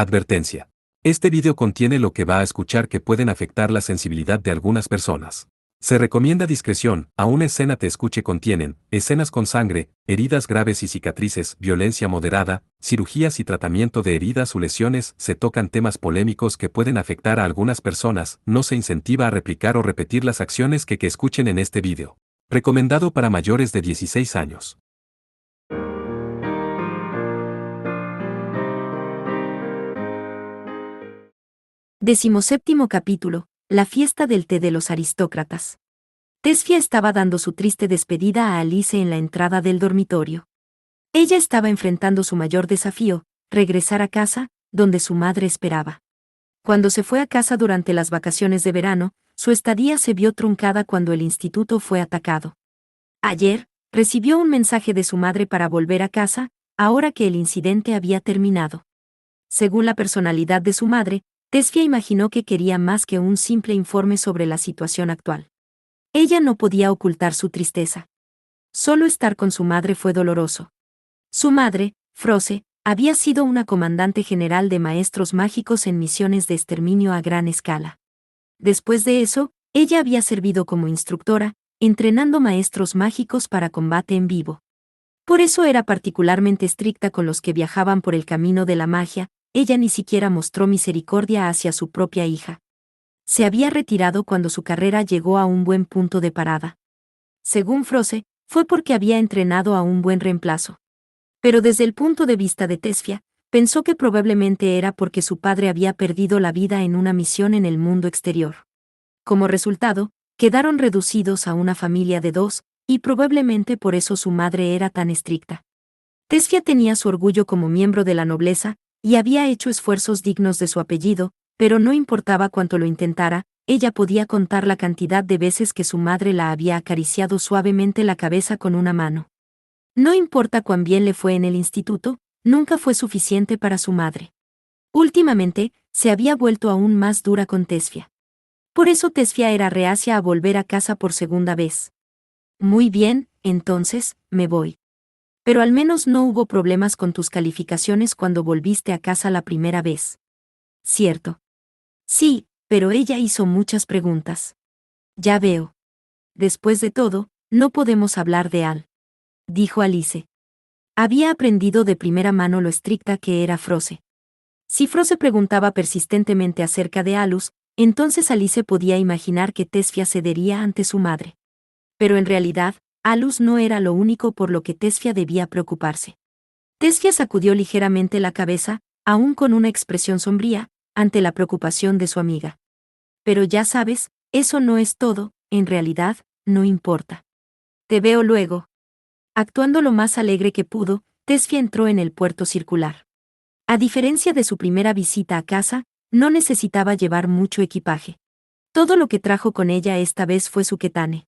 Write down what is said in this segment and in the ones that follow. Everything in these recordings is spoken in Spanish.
Advertencia. Este video contiene lo que va a escuchar que pueden afectar la sensibilidad de algunas personas. Se recomienda discreción, aún escena te escuche contienen, escenas con sangre, heridas graves y cicatrices, violencia moderada, cirugías y tratamiento de heridas o lesiones, se tocan temas polémicos que pueden afectar a algunas personas, no se incentiva a replicar o repetir las acciones que escuchen en este video. Recomendado para mayores de 16 años. Decimoséptimo capítulo, la fiesta del té de los aristócratas. Tesfia estaba dando su triste despedida a Alice en la entrada del dormitorio. Ella estaba enfrentando su mayor desafío, regresar a casa, donde su madre esperaba. Cuando se fue a casa durante las vacaciones de verano, su estadía se vio truncada cuando el instituto fue atacado. Ayer, recibió un mensaje de su madre para volver a casa, ahora que el incidente había terminado. Según la personalidad de su madre, Tesfia imaginó que quería más que un simple informe sobre la situación actual. Ella no podía ocultar su tristeza. Solo estar con su madre fue doloroso. Su madre, Froze, había sido una comandante general de maestros mágicos en misiones de exterminio a gran escala. Después de eso, ella había servido como instructora, entrenando maestros mágicos para combate en vivo. Por eso era particularmente estricta con los que viajaban por el camino de la magia. Ella ni siquiera mostró misericordia hacia su propia hija. Se había retirado cuando su carrera llegó a un buen punto de parada. Según Froze, fue porque había entrenado a un buen reemplazo. Pero desde el punto de vista de Tesfia, pensó que probablemente era porque su padre había perdido la vida en una misión en el mundo exterior. Como resultado, quedaron reducidos a una familia de 2, y probablemente por eso su madre era tan estricta. Tesfia tenía su orgullo como miembro de la nobleza, y había hecho esfuerzos dignos de su apellido, pero no importaba cuánto lo intentara, ella podía contar la cantidad de veces que su madre la había acariciado suavemente la cabeza con una mano. No importa cuán bien le fue en el instituto, nunca fue suficiente para su madre. Últimamente, se había vuelto aún más dura con Tesfia. Por eso Tesfia era reacia a volver a casa por segunda vez. Muy bien, entonces, me voy. Pero al menos no hubo problemas con tus calificaciones cuando volviste a casa la primera vez. ¿Cierto? Sí, pero ella hizo muchas preguntas. Ya veo. Después de todo, no podemos hablar de Al, dijo Alice. Había aprendido de primera mano lo estricta que era Froze. Si Froze preguntaba persistentemente acerca de Alus, entonces Alice podía imaginar que Tesfia cedería ante su madre. Pero en realidad, Alus no era lo único por lo que Tesfia debía preocuparse. Tesfia sacudió ligeramente la cabeza, aún con una expresión sombría, ante la preocupación de su amiga. Pero ya sabes, eso no es todo, en realidad, no importa. Te veo luego. Actuando lo más alegre que pudo, Tesfia entró en el puerto circular. A diferencia de su primera visita a casa, no necesitaba llevar mucho equipaje. Todo lo que trajo con ella esta vez fue su ketane.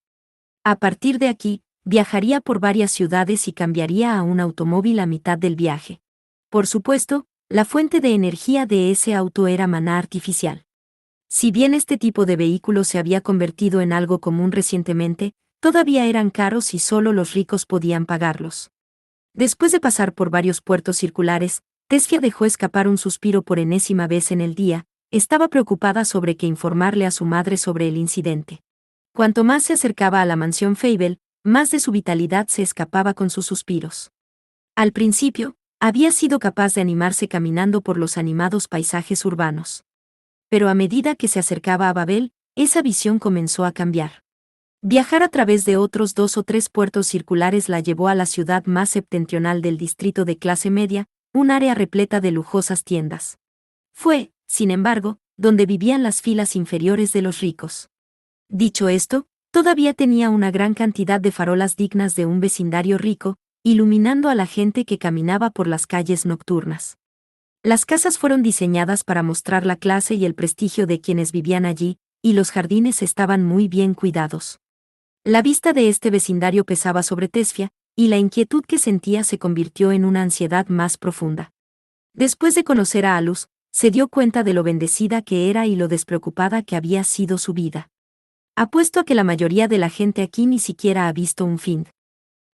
A partir de aquí, viajaría por varias ciudades y cambiaría a un automóvil a mitad del viaje. Por supuesto, la fuente de energía de ese auto era maná artificial. Si bien este tipo de vehículo se había convertido en algo común recientemente, todavía eran caros y solo los ricos podían pagarlos. Después de pasar por varios puertos circulares, Tesfia dejó escapar un suspiro por enésima vez en el día. Estaba preocupada sobre qué informarle a su madre sobre el incidente. Cuanto más se acercaba a la mansión Fable, más de su vitalidad se escapaba con sus suspiros. Al principio, había sido capaz de animarse caminando por los animados paisajes urbanos. Pero a medida que se acercaba a Babel, esa visión comenzó a cambiar. Viajar a través de otros 2 o 3 puertos circulares la llevó a la ciudad más septentrional del distrito de clase media, un área repleta de lujosas tiendas. Fue, sin embargo, donde vivían las filas inferiores de los ricos. Dicho esto, todavía tenía una gran cantidad de farolas dignas de un vecindario rico, iluminando a la gente que caminaba por las calles nocturnas. Las casas fueron diseñadas para mostrar la clase y el prestigio de quienes vivían allí, y los jardines estaban muy bien cuidados. La vista de este vecindario pesaba sobre Tesfia, y la inquietud que sentía se convirtió en una ansiedad más profunda. Después de conocer a Alus, se dio cuenta de lo bendecida que era y lo despreocupada que había sido su vida. Apuesto a que la mayoría de la gente aquí ni siquiera ha visto un fin.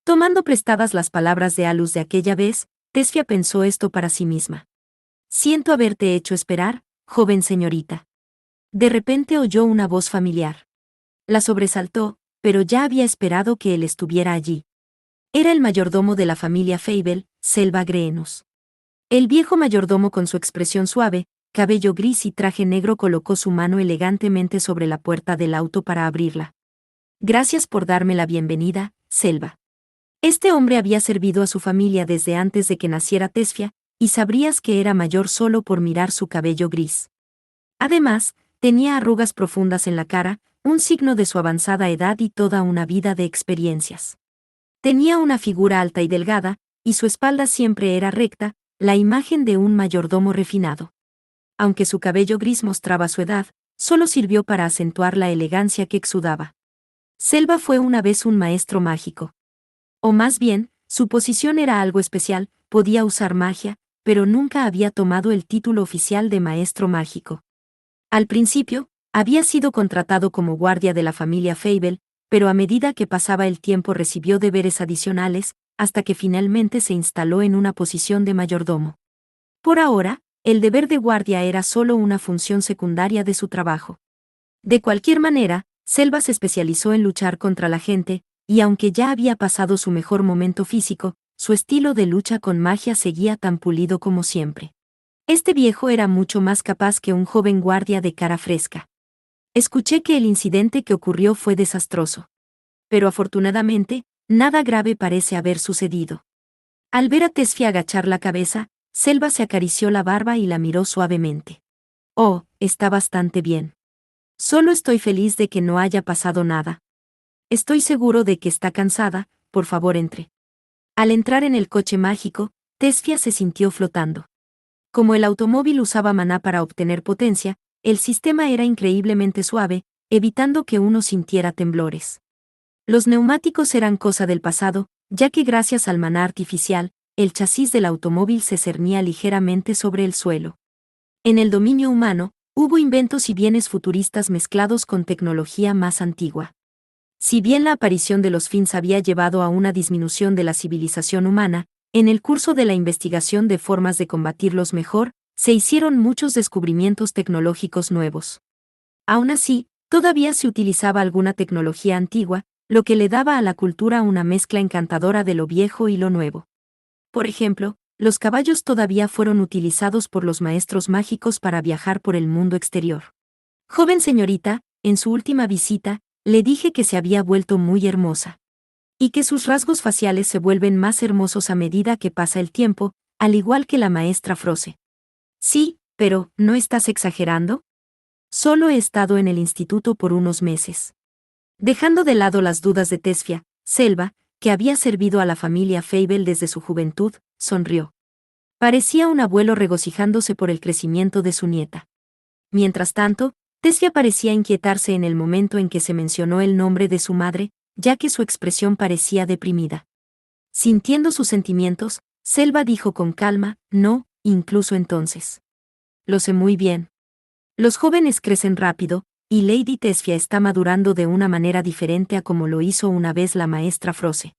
Tomando prestadas las palabras de Alus de aquella vez, Tesfia pensó esto para sí misma. Siento haberte hecho esperar, joven señorita. De repente oyó una voz familiar. La sobresaltó, pero ya había esperado que él estuviera allí. Era el mayordomo de la familia Fable, Selva Greenus. El viejo mayordomo con su expresión suave, cabello gris y traje negro colocó su mano elegantemente sobre la puerta del auto para abrirla. Gracias por darme la bienvenida, Selva. Este hombre había servido a su familia desde antes de que naciera Tesfia, y sabrías que era mayor solo por mirar su cabello gris. Además, tenía arrugas profundas en la cara, un signo de su avanzada edad y toda una vida de experiencias. Tenía una figura alta y delgada, y su espalda siempre era recta, la imagen de un mayordomo refinado. Aunque su cabello gris mostraba su edad, solo sirvió para acentuar la elegancia que exudaba. Selva fue una vez un maestro mágico. O más bien, su posición era algo especial, podía usar magia, pero nunca había tomado el título oficial de maestro mágico. Al principio, había sido contratado como guardia de la familia Fable, pero a medida que pasaba el tiempo recibió deberes adicionales, hasta que finalmente se instaló en una posición de mayordomo. Por ahora, el deber de guardia era solo una función secundaria de su trabajo. De cualquier manera, Selva se especializó en luchar contra la gente, y aunque ya había pasado su mejor momento físico, su estilo de lucha con magia seguía tan pulido como siempre. Este viejo era mucho más capaz que un joven guardia de cara fresca. Escuché que el incidente que ocurrió fue desastroso. Pero afortunadamente, nada grave parece haber sucedido. Al ver a Tesfia agachar la cabeza, Selva se acarició la barba y la miró suavemente. Oh, está bastante bien. Solo estoy feliz de que no haya pasado nada. Estoy seguro de que está cansada, por favor entre. Al entrar en el coche mágico, Tesfia se sintió flotando. Como el automóvil usaba maná para obtener potencia, el sistema era increíblemente suave, evitando que uno sintiera temblores. Los neumáticos eran cosa del pasado, ya que gracias al maná artificial, el chasis del automóvil se cernía ligeramente sobre el suelo. En el dominio humano, hubo inventos y bienes futuristas mezclados con tecnología más antigua. Si bien la aparición de los Fins había llevado a una disminución de la civilización humana, en el curso de la investigación de formas de combatirlos mejor, se hicieron muchos descubrimientos tecnológicos nuevos. Aún así, todavía se utilizaba alguna tecnología antigua, lo que le daba a la cultura una mezcla encantadora de lo viejo y lo nuevo. Por ejemplo, los caballos todavía fueron utilizados por los maestros mágicos para viajar por el mundo exterior. Joven señorita, en su última visita, le dije que se había vuelto muy hermosa. Y que sus rasgos faciales se vuelven más hermosos a medida que pasa el tiempo, al igual que la maestra Froze. Sí, pero, ¿no estás exagerando? Solo he estado en el instituto por unos meses. Dejando de lado las dudas de Tesfia, Selva, que había servido a la familia Fable desde su juventud, sonrió. Parecía un abuelo regocijándose por el crecimiento de su nieta. Mientras tanto, Tesfia parecía inquietarse en el momento en que se mencionó el nombre de su madre, ya que su expresión parecía deprimida. Sintiendo sus sentimientos, Selva dijo con calma, no, incluso entonces. Lo sé muy bien. Los jóvenes crecen rápido, y Lady Tesfia está madurando de una manera diferente a como lo hizo una vez la maestra Froze.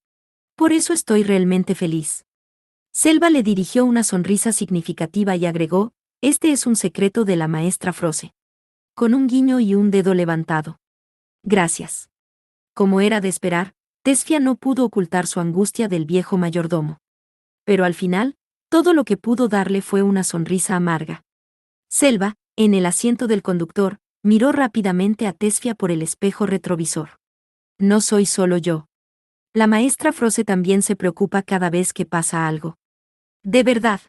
Por eso estoy realmente feliz. Selva le dirigió una sonrisa significativa y agregó, este es un secreto de la maestra Froze. Con un guiño y un dedo levantado. Gracias. Como era de esperar, Tesfia no pudo ocultar su angustia del viejo mayordomo. Pero al final, todo lo que pudo darle fue una sonrisa amarga. Selva, en el asiento del conductor, miró rápidamente a Tesfia por el espejo retrovisor. No soy solo yo. La maestra Froze también se preocupa cada vez que pasa algo. De verdad.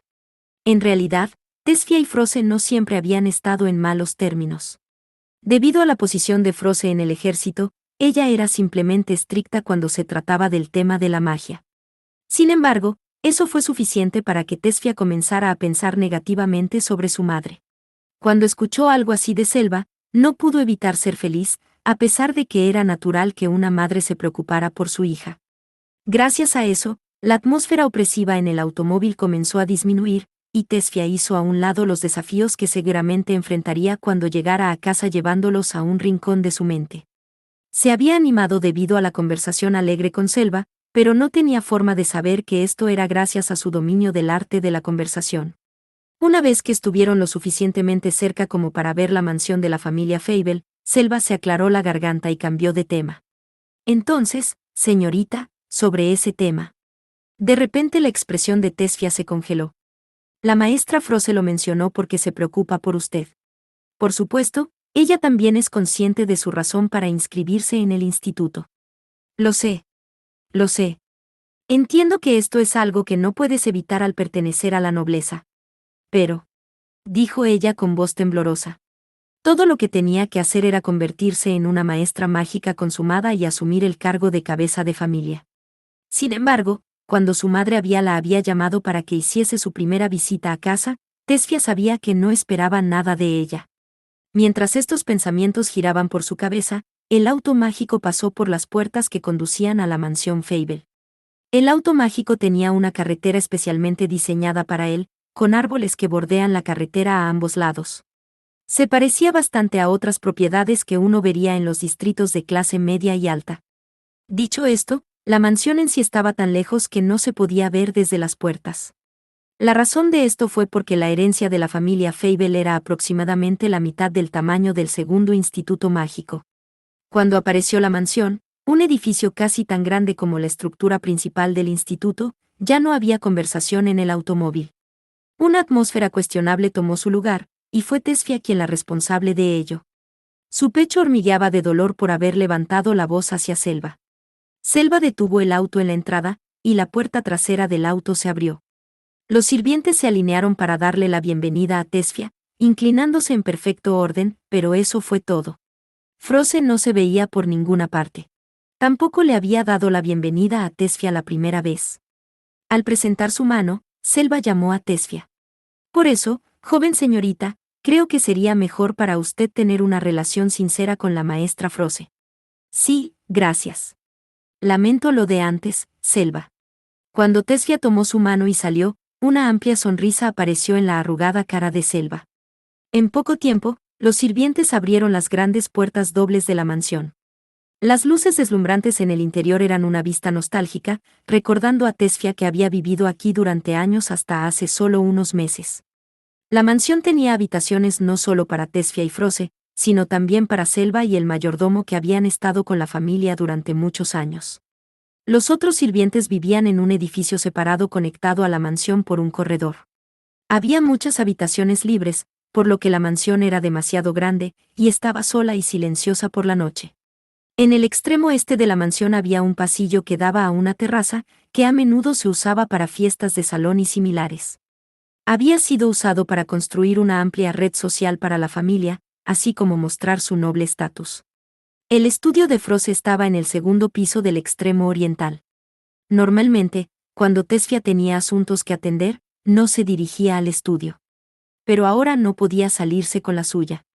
En realidad, Tesfia y Froze no siempre habían estado en malos términos. Debido a la posición de Froze en el ejército, ella era simplemente estricta cuando se trataba del tema de la magia. Sin embargo, eso fue suficiente para que Tesfia comenzara a pensar negativamente sobre su madre. Cuando escuchó algo así de Selva, no pudo evitar ser feliz, a pesar de que era natural que una madre se preocupara por su hija. Gracias a eso, la atmósfera opresiva en el automóvil comenzó a disminuir, y Tesfia hizo a un lado los desafíos que seguramente enfrentaría cuando llegara a casa llevándolos a un rincón de su mente. Se había animado debido a la conversación alegre con Selva, pero no tenía forma de saber que esto era gracias a su dominio del arte de la conversación. Una vez que estuvieron lo suficientemente cerca como para ver la mansión de la familia Fable, Selva se aclaró la garganta y cambió de tema. Entonces, señorita, sobre ese tema. De repente la expresión de Tesfia se congeló. La maestra Froze lo mencionó porque se preocupa por usted. Por supuesto, ella también es consciente de su razón para inscribirse en el instituto. Lo sé. Lo sé. Entiendo que esto es algo que no puedes evitar al pertenecer a la nobleza. Pero, dijo ella con voz temblorosa. Todo lo que tenía que hacer era convertirse en una maestra mágica consumada y asumir el cargo de cabeza de familia. Sin embargo, cuando su madre la había llamado para que hiciese su primera visita a casa, Tesfia sabía que no esperaba nada de ella. Mientras estos pensamientos giraban por su cabeza, el auto mágico pasó por las puertas que conducían a la mansión Fable. El auto mágico tenía una carretera especialmente diseñada para él, con árboles que bordean la carretera a ambos lados. Se parecía bastante a otras propiedades que uno vería en los distritos de clase media y alta. Dicho esto, la mansión en sí estaba tan lejos que no se podía ver desde las puertas. La razón de esto fue porque la herencia de la familia Fable era aproximadamente la mitad del tamaño del segundo instituto mágico. Cuando apareció la mansión, un edificio casi tan grande como la estructura principal del instituto, ya no había conversación en el automóvil. Una atmósfera cuestionable tomó su lugar, y fue Tesfia quien la responsable de ello. Su pecho hormigueaba de dolor por haber levantado la voz hacia Selva. Selva detuvo el auto en la entrada, y la puerta trasera del auto se abrió. Los sirvientes se alinearon para darle la bienvenida a Tesfia, inclinándose en perfecto orden, pero eso fue todo. Froze no se veía por ninguna parte. Tampoco le había dado la bienvenida a Tesfia la primera vez. Al presentar su mano, Selva llamó a Tesfia. Por eso, joven señorita, creo que sería mejor para usted tener una relación sincera con la maestra Froze. Sí, gracias. Lamento lo de antes, Selva. Cuando Tesfia tomó su mano y salió, una amplia sonrisa apareció en la arrugada cara de Selva. En poco tiempo, los sirvientes abrieron las grandes puertas dobles de la mansión. Las luces deslumbrantes en el interior eran una vista nostálgica, recordando a Tesfia que había vivido aquí durante años hasta hace solo unos meses. La mansión tenía habitaciones no solo para Tesfia y Froze, sino también para Selva y el mayordomo que habían estado con la familia durante muchos años. Los otros sirvientes vivían en un edificio separado conectado a la mansión por un corredor. Había muchas habitaciones libres, por lo que la mansión era demasiado grande, y estaba sola y silenciosa por la noche. En el extremo este de la mansión había un pasillo que daba a una terraza, que a menudo se usaba para fiestas de salón y similares. Había sido usado para construir una amplia red social para la familia, así como mostrar su noble estatus. El estudio de Froze estaba en el segundo piso del extremo oriental. Normalmente, cuando Tesfia tenía asuntos que atender, no se dirigía al estudio. Pero ahora no podía salirse con la suya.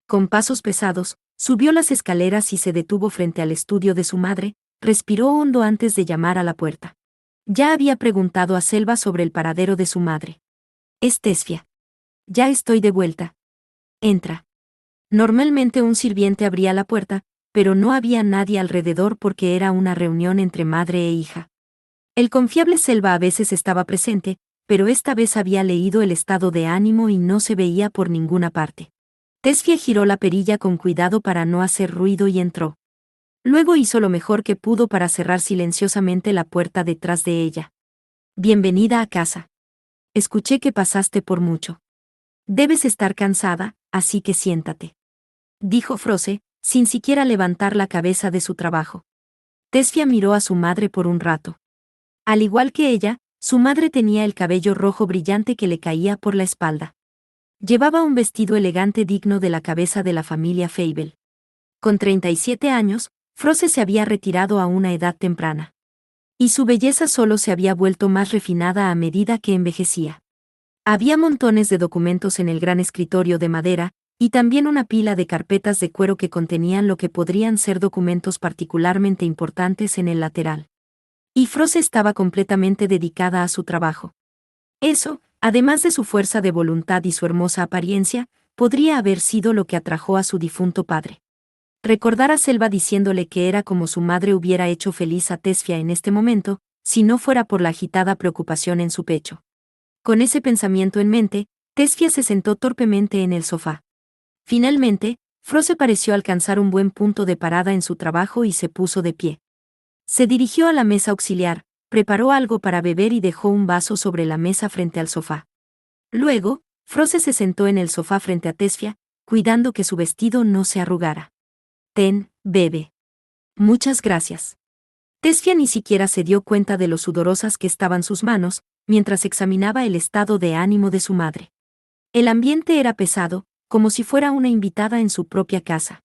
Con pasos pesados, subió las escaleras y se detuvo frente al estudio de su madre, respiró hondo antes de llamar a la puerta. Ya había preguntado a Selva sobre el paradero de su madre. Es Tesfia. Ya estoy de vuelta. Entra. Normalmente un sirviente abría la puerta, pero no había nadie alrededor porque era una reunión entre madre e hija. El confiable Selva a veces estaba presente, pero esta vez había leído el estado de ánimo y no se veía por ninguna parte. Tesfia giró la perilla con cuidado para no hacer ruido y entró. Luego hizo lo mejor que pudo para cerrar silenciosamente la puerta detrás de ella. Bienvenida a casa. Escuché que pasaste por mucho. Debes estar cansada, así que siéntate. Dijo Froze, sin siquiera levantar la cabeza de su trabajo. Tesfia miró a su madre por un rato. Al igual que ella, su madre tenía el cabello rojo brillante que le caía por la espalda. Llevaba un vestido elegante digno de la cabeza de la familia Fable. Con 37 años, Froze se había retirado a una edad temprana. Y su belleza solo se había vuelto más refinada a medida que envejecía. Había montones de documentos en el gran escritorio de madera, y también una pila de carpetas de cuero que contenían lo que podrían ser documentos particularmente importantes en el lateral. Y Froze estaba completamente dedicada a su trabajo. Eso, además de su fuerza de voluntad y su hermosa apariencia, podría haber sido lo que atrajo a su difunto padre. Recordar a Selva diciéndole que era como su madre hubiera hecho feliz a Tesfia en este momento, si no fuera por la agitada preocupación en su pecho. Con ese pensamiento en mente, Tesfia se sentó torpemente en el sofá. Finalmente, Froze pareció alcanzar un buen punto de parada en su trabajo y se puso de pie. Se dirigió a la mesa auxiliar, preparó algo para beber y dejó un vaso sobre la mesa frente al sofá. Luego, Froze se sentó en el sofá frente a Tesfia, cuidando que su vestido no se arrugara. Ten, bebe. Muchas gracias. Tesfia ni siquiera se dio cuenta de lo sudorosas que estaban sus manos, mientras examinaba el estado de ánimo de su madre. El ambiente era pesado, como si fuera una invitada en su propia casa.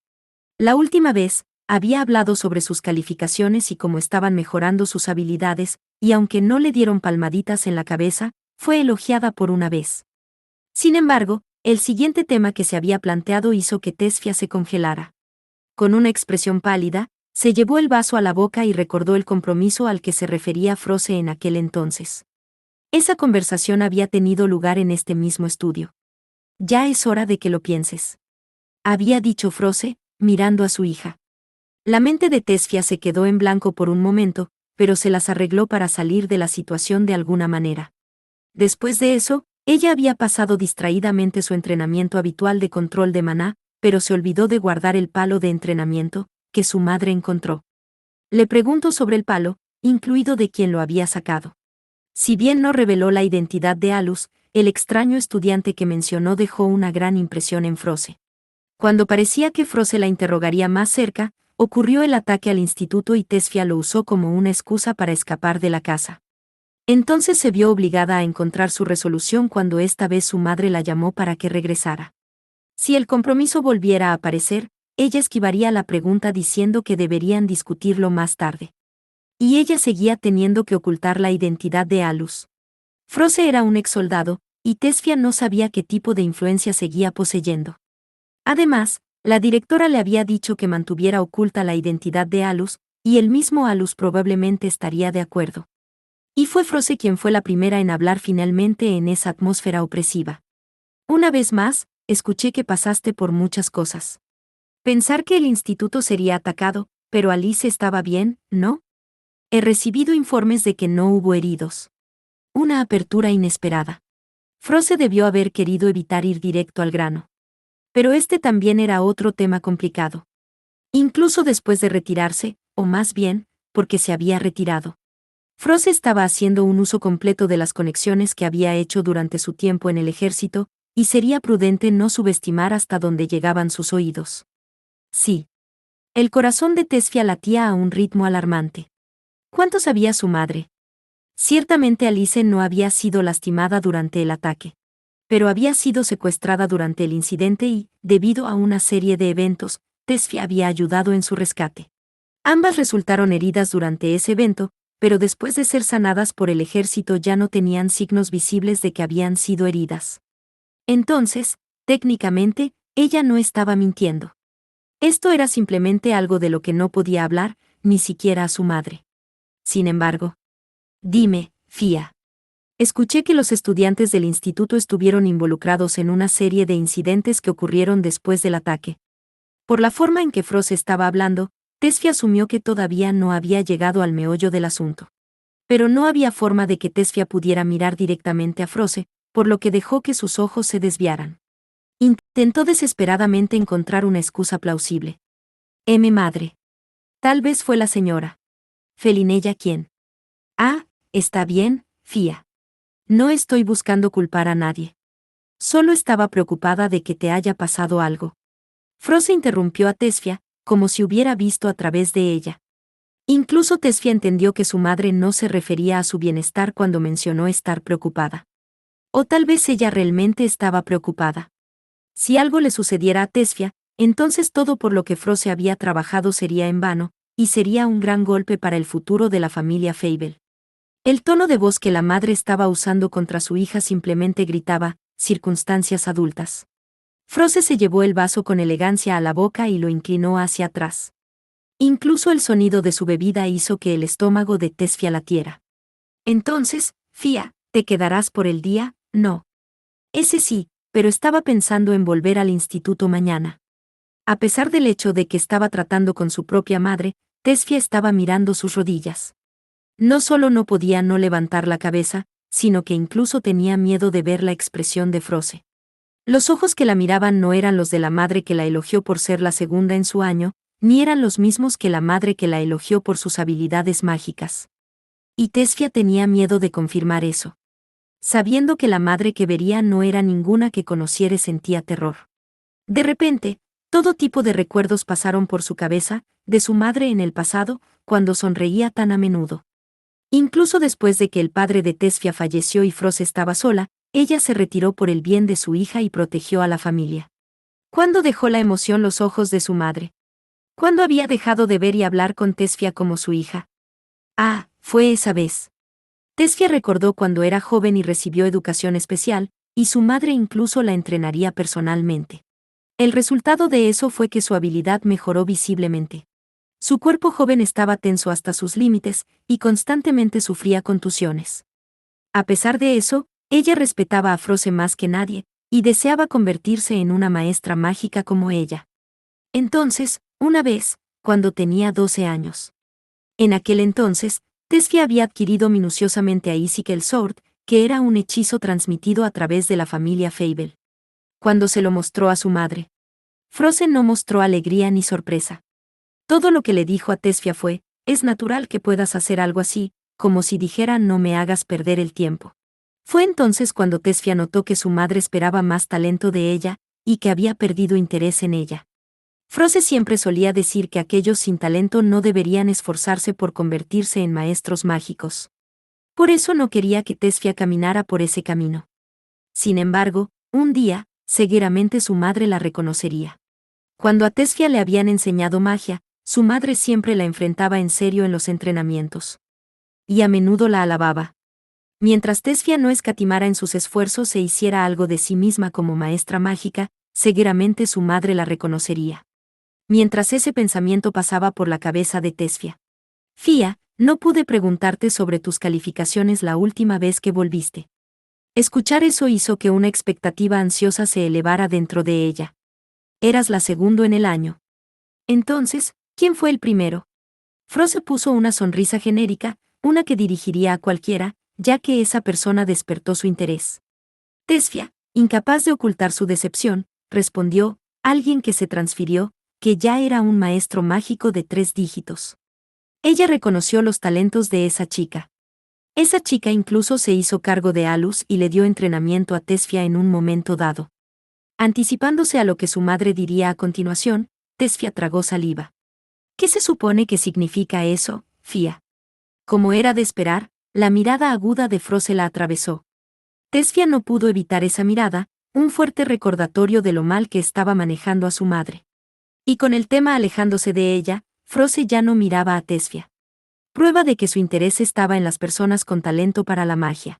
La última vez, había hablado sobre sus calificaciones y cómo estaban mejorando sus habilidades, y aunque no le dieron palmaditas en la cabeza, fue elogiada por una vez. Sin embargo, el siguiente tema que se había planteado hizo que Tesfia se congelara. Con una expresión pálida, se llevó el vaso a la boca y recordó el compromiso al que se refería Froze en aquel entonces. Esa conversación había tenido lugar en este mismo estudio. Ya es hora de que lo pienses, había dicho Froze, mirando a su hija. La mente de Tesfia se quedó en blanco por un momento, pero se las arregló para salir de la situación de alguna manera. Después de eso, ella había pasado distraídamente su entrenamiento habitual de control de maná, pero se olvidó de guardar el palo de entrenamiento que su madre encontró. Le preguntó sobre el palo, incluido de quién lo había sacado. Si bien no reveló la identidad de Alus, el extraño estudiante que mencionó dejó una gran impresión en Froze. Cuando parecía que Froze la interrogaría más cerca, ocurrió el ataque al instituto y Tesfia lo usó como una excusa para escapar de la casa. Entonces se vio obligada a encontrar su resolución cuando esta vez su madre la llamó para que regresara. Si el compromiso volviera a aparecer, ella esquivaría la pregunta diciendo que deberían discutirlo más tarde. Y ella seguía teniendo que ocultar la identidad de Alus. Froze era un exsoldado, y Tesfia no sabía qué tipo de influencia seguía poseyendo. Además, la directora le había dicho que mantuviera oculta la identidad de Alus, y el mismo Alus probablemente estaría de acuerdo. Y fue Froze quien fue la primera en hablar finalmente en esa atmósfera opresiva. Una vez más, escuché que pasaste por muchas cosas. Pensar que el instituto sería atacado, pero Alice estaba bien, ¿no? He recibido informes de que no hubo heridos. Una apertura inesperada. Froze debió haber querido evitar ir directo al grano. Pero este también era otro tema complicado. Incluso después de retirarse, o más bien, porque se había retirado. Froze estaba haciendo un uso completo de las conexiones que había hecho durante su tiempo en el ejército, y sería prudente no subestimar hasta dónde llegaban sus oídos. Sí. El corazón de Tesfia latía a un ritmo alarmante. ¿Cuánto sabía su madre? Ciertamente Alice no había sido lastimada durante el ataque. Pero había sido secuestrada durante el incidente y, debido a una serie de eventos, Tesfia había ayudado en su rescate. Ambas resultaron heridas durante ese evento, pero después de ser sanadas por el ejército ya no tenían signos visibles de que habían sido heridas. Entonces, técnicamente, ella no estaba mintiendo. Esto era simplemente algo de lo que no podía hablar, ni siquiera a su madre. Sin embargo, dime, Fia. Escuché que los estudiantes del instituto estuvieron involucrados en una serie de incidentes que ocurrieron después del ataque. Por la forma en que Froze estaba hablando, Tesfia asumió que todavía no había llegado al meollo del asunto. Pero no había forma de que Tesfia pudiera mirar directamente a Froze, por lo que dejó que sus ojos se desviaran. Intentó desesperadamente encontrar una excusa plausible. Madre. Tal vez fue la señora Felinella quien. Ah, está bien, Fia. No estoy buscando culpar a nadie. Solo estaba preocupada de que te haya pasado algo. Froze interrumpió a Tesfia, como si hubiera visto a través de ella. Incluso Tesfia entendió que su madre no se refería a su bienestar cuando mencionó estar preocupada. O tal vez ella realmente estaba preocupada. Si algo le sucediera a Tesfia, entonces todo por lo que Froze había trabajado sería en vano, y sería un gran golpe para el futuro de la familia Fable. El tono de voz que la madre estaba usando contra su hija simplemente gritaba, circunstancias adultas. Froze se llevó el vaso con elegancia a la boca y lo inclinó hacia atrás. Incluso el sonido de su bebida hizo que el estómago de Tesfia latiera. Entonces, Fia, ¿te quedarás por el día? No. Ese sí, pero estaba pensando en volver al instituto mañana. A pesar del hecho de que estaba tratando con su propia madre, Tesfia estaba mirando sus rodillas. No solo no podía no levantar la cabeza, sino que incluso tenía miedo de ver la expresión de Froze. Los ojos que la miraban no eran los de la madre que la elogió por ser la segunda en su año, ni eran los mismos que la madre que la elogió por sus habilidades mágicas. Y Tesfia tenía miedo de confirmar eso. Sabiendo que la madre que vería no era ninguna que conociera, sentía terror. De repente, todo tipo de recuerdos pasaron por su cabeza, de su madre en el pasado, cuando sonreía tan a menudo. Incluso después de que el padre de Tesfia falleció y Froze estaba sola, ella se retiró por el bien de su hija y protegió a la familia. ¿Cuándo dejó la emoción los ojos de su madre? ¿Cuándo había dejado de ver y hablar con Tesfia como su hija? Ah, fue esa vez. Tesfia recordó cuando era joven y recibió educación especial, y su madre incluso la entrenaría personalmente. El resultado de eso fue que su habilidad mejoró visiblemente. Su cuerpo joven estaba tenso hasta sus límites, y constantemente sufría contusiones. A pesar de eso, ella respetaba a Froze más que nadie, y deseaba convertirse en una maestra mágica como ella. Entonces, una vez, cuando tenía 12 años. En aquel entonces, Tesfia había adquirido minuciosamente a Icicle Sword, que era un hechizo transmitido a través de la familia Fable. Cuando se lo mostró a su madre, Froze no mostró alegría ni sorpresa. Todo lo que le dijo a Tesfia fue: es natural que puedas hacer algo así, como si dijera no me hagas perder el tiempo. Fue entonces cuando Tesfia notó que su madre esperaba más talento de ella, y que había perdido interés en ella. Froze siempre solía decir que aquellos sin talento no deberían esforzarse por convertirse en maestros mágicos. Por eso no quería que Tesfia caminara por ese camino. Sin embargo, un día, seguramente su madre la reconocería. Cuando a Tesfia le habían enseñado magia, su madre siempre la enfrentaba en serio en los entrenamientos. Y a menudo la alababa. Mientras Tesfia no escatimara en sus esfuerzos e hiciera algo de sí misma como maestra mágica, seguramente su madre la reconocería. Mientras ese pensamiento pasaba por la cabeza de Tesfia. Fia, no pude preguntarte sobre tus calificaciones la última vez que volviste. Escuchar eso hizo que una expectativa ansiosa se elevara dentro de ella. Eras la segunda en el año. Entonces, ¿quién fue el primero? Froze puso una sonrisa genérica, una que dirigiría a cualquiera, ya que esa persona despertó su interés. Tesfia, incapaz de ocultar su decepción, respondió: alguien que se transfirió, que ya era un maestro mágico de 3 dígitos. Ella reconoció los talentos de esa chica. Esa chica incluso se hizo cargo de Alus y le dio entrenamiento a Tesfia en un momento dado. Anticipándose a lo que su madre diría a continuación, Tesfia tragó saliva. ¿Qué se supone que significa eso, Fia? Como era de esperar, la mirada aguda de Froze la atravesó. Tesfia no pudo evitar esa mirada, un fuerte recordatorio de lo mal que estaba manejando a su madre. Y con el tema alejándose de ella, Froze ya no miraba a Tesfia. Prueba de que su interés estaba en las personas con talento para la magia.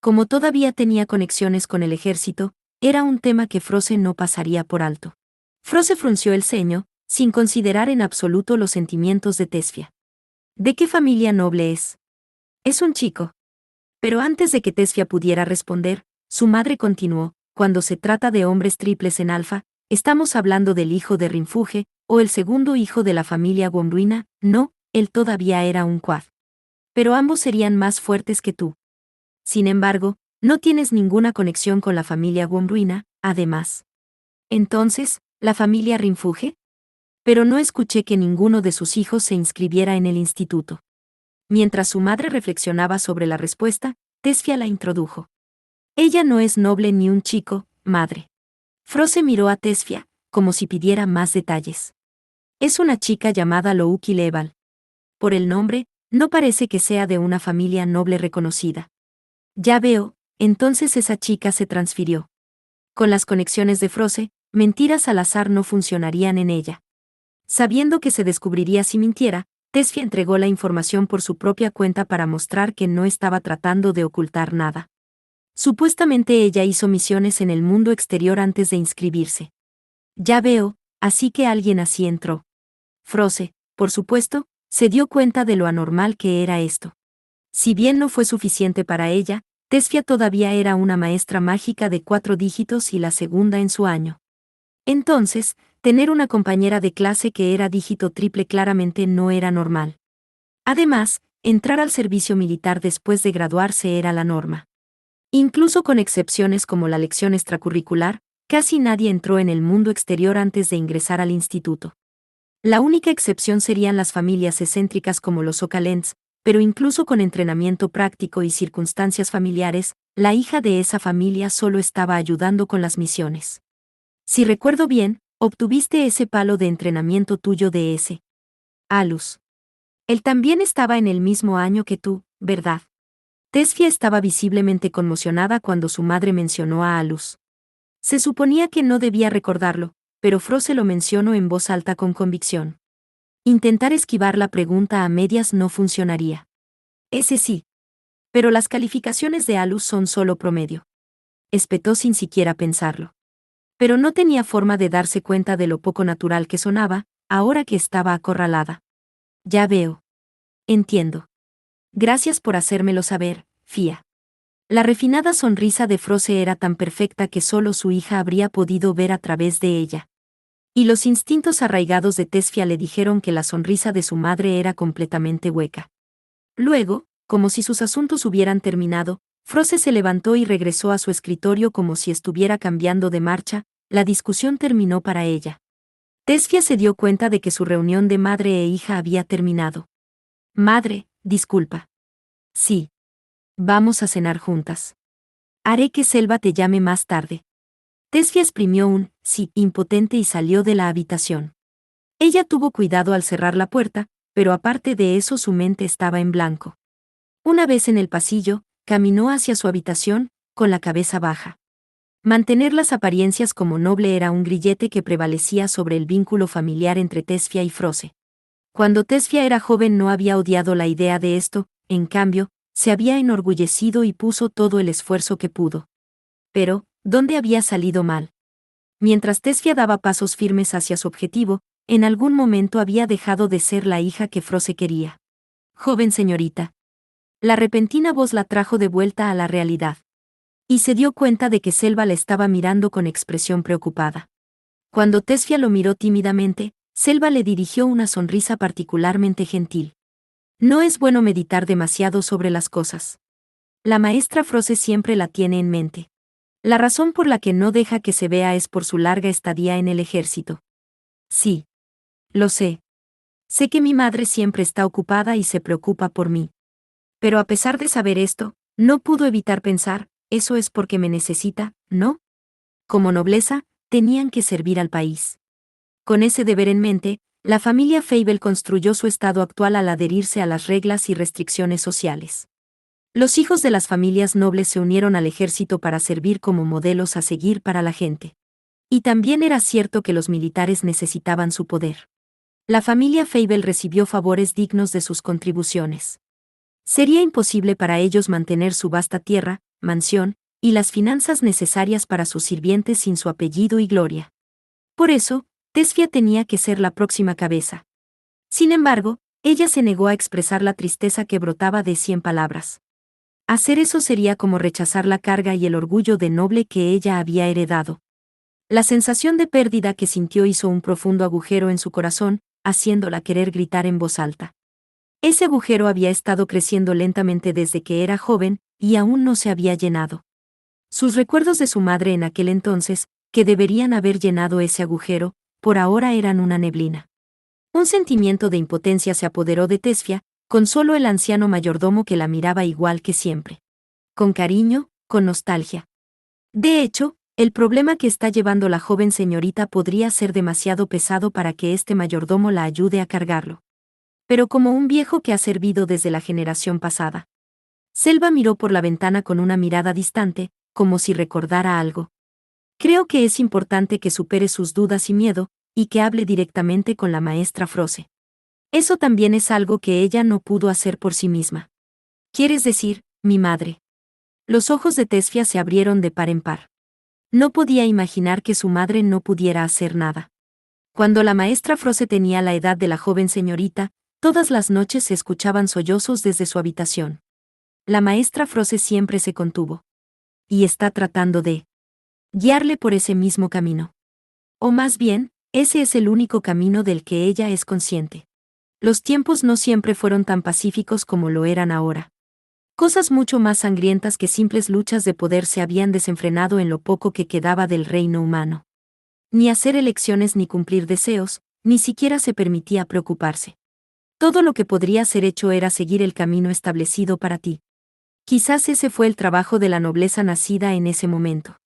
Como todavía tenía conexiones con el ejército, era un tema que Froze no pasaría por alto. Froze frunció el ceño, sin considerar en absoluto los sentimientos de Tesfia. ¿De qué familia noble es? Es un chico. Pero antes de que Tesfia pudiera responder, su madre continuó: cuando se trata de hombres triples en alfa, estamos hablando del hijo de Rinfuge, o el segundo hijo de la familia Womruina. No, él todavía era un quad. Pero ambos serían más fuertes que tú. Sin embargo, no tienes ninguna conexión con la familia Womruina, además. Entonces, ¿la familia Rinfuge? Pero no escuché que ninguno de sus hijos se inscribiera en el instituto. Mientras su madre reflexionaba sobre la respuesta, Tesfia la introdujo. Ella no es noble ni un chico, madre. Froze miró a Tesfia, como si pidiera más detalles. Es una chica llamada Louki Leval. Por el nombre, no parece que sea de una familia noble reconocida. Ya veo, entonces esa chica se transfirió. Con las conexiones de Froze, mentiras al azar no funcionarían en ella. Sabiendo que se descubriría si mintiera, Tesfia entregó la información por su propia cuenta para mostrar que no estaba tratando de ocultar nada. Supuestamente ella hizo misiones en el mundo exterior antes de inscribirse. Ya veo, así que alguien así entró. Froze, por supuesto, se dio cuenta de lo anormal que era esto. Si bien no fue suficiente para ella, Tesfia todavía era una maestra mágica de 4 dígitos y la segunda en su año. Entonces, tener una compañera de clase que era dígito triple claramente no era normal. Además, entrar al servicio militar después de graduarse era la norma. Incluso con excepciones como la lección extracurricular, casi nadie entró en el mundo exterior antes de ingresar al instituto. La única excepción serían las familias excéntricas como los Ocalents, pero incluso con entrenamiento práctico y circunstancias familiares, la hija de esa familia solo estaba ayudando con las misiones. Si recuerdo bien, obtuviste ese palo de entrenamiento tuyo de ese Alus. Él también estaba en el mismo año que tú, ¿verdad? Tesfia estaba visiblemente conmocionada cuando su madre mencionó a Alus. Se suponía que no debía recordarlo, pero Froze lo mencionó en voz alta con convicción. Intentar esquivar la pregunta a medias no funcionaría. Ese sí. Pero las calificaciones de Alus son solo promedio. Espetó sin siquiera pensarlo. Pero no tenía forma de darse cuenta de lo poco natural que sonaba, ahora que estaba acorralada. Ya veo. Entiendo. Gracias por hacérmelo saber, Fia. La refinada sonrisa de Froze era tan perfecta que solo su hija habría podido ver a través de ella. Y los instintos arraigados de Tesfia le dijeron que la sonrisa de su madre era completamente hueca. Luego, como si sus asuntos hubieran terminado, Froze se levantó y regresó a su escritorio como si estuviera cambiando de marcha. La discusión terminó para ella. Tesfia se dio cuenta de que su reunión de madre e hija había terminado. Madre, disculpa. Sí. Vamos a cenar juntas. Haré que Selva te llame más tarde. Tesfia exprimió un sí impotente y salió de la habitación. Ella tuvo cuidado al cerrar la puerta, pero aparte de eso su mente estaba en blanco. Una vez en el pasillo, caminó hacia su habitación, con la cabeza baja. Mantener las apariencias como noble era un grillete que prevalecía sobre el vínculo familiar entre Tesfia y Froze. Cuando Tesfia era joven no había odiado la idea de esto, en cambio, se había enorgullecido y puso todo el esfuerzo que pudo. Pero, ¿dónde había salido mal? Mientras Tesfia daba pasos firmes hacia su objetivo, en algún momento había dejado de ser la hija que Froze quería. Joven señorita. La repentina voz la trajo de vuelta a la realidad. Y se dio cuenta de que Selva la estaba mirando con expresión preocupada. Cuando Tesfia lo miró tímidamente, Selva le dirigió una sonrisa particularmente gentil. No es bueno meditar demasiado sobre las cosas. La maestra Froze siempre la tiene en mente. La razón por la que no deja que se vea es por su larga estadía en el ejército. Sí. Lo sé. Sé que mi madre siempre está ocupada y se preocupa por mí. Pero a pesar de saber esto, no pudo evitar pensar, eso es porque me necesita, ¿no? Como nobleza, tenían que servir al país. Con ese deber en mente, la familia Fable construyó su estado actual al adherirse a las reglas y restricciones sociales. Los hijos de las familias nobles se unieron al ejército para servir como modelos a seguir para la gente. Y también era cierto que los militares necesitaban su poder. La familia Fable recibió favores dignos de sus contribuciones. Sería imposible para ellos mantener su vasta tierra, mansión, y las finanzas necesarias para sus sirvientes sin su apellido y gloria. Por eso, Tesfia tenía que ser la próxima cabeza. Sin embargo, ella se negó a expresar la tristeza que brotaba de 100 palabras. Hacer eso sería como rechazar la carga y el orgullo de noble que ella había heredado. La sensación de pérdida que sintió hizo un profundo agujero en su corazón, haciéndola querer gritar en voz alta. Ese agujero había estado creciendo lentamente desde que era joven, y aún no se había llenado. Sus recuerdos de su madre en aquel entonces, que deberían haber llenado ese agujero, por ahora eran una neblina. Un sentimiento de impotencia se apoderó de Tesfia, con solo el anciano mayordomo que la miraba igual que siempre. Con cariño, con nostalgia. De hecho, el problema que está llevando la joven señorita podría ser demasiado pesado para que este mayordomo la ayude a cargarlo. Pero como un viejo que ha servido desde la generación pasada. Selva miró por la ventana con una mirada distante, como si recordara algo. Creo que es importante que supere sus dudas y miedo, y que hable directamente con la maestra Froze. Eso también es algo que ella no pudo hacer por sí misma. ¿Quieres decir, mi madre? Los ojos de Tesfia se abrieron de par en par. No podía imaginar que su madre no pudiera hacer nada. Cuando la maestra Froze tenía la edad de la joven señorita, todas las noches se escuchaban sollozos desde su habitación. La maestra Froze siempre se contuvo. Y está tratando de guiarle por ese mismo camino. O más bien, ese es el único camino del que ella es consciente. Los tiempos no siempre fueron tan pacíficos como lo eran ahora. Cosas mucho más sangrientas que simples luchas de poder se habían desenfrenado en lo poco que quedaba del reino humano. Ni hacer elecciones ni cumplir deseos, ni siquiera se permitía preocuparse. Todo lo que podría ser hecho era seguir el camino establecido para ti. Quizás ese fue el trabajo de la nobleza nacida en ese momento.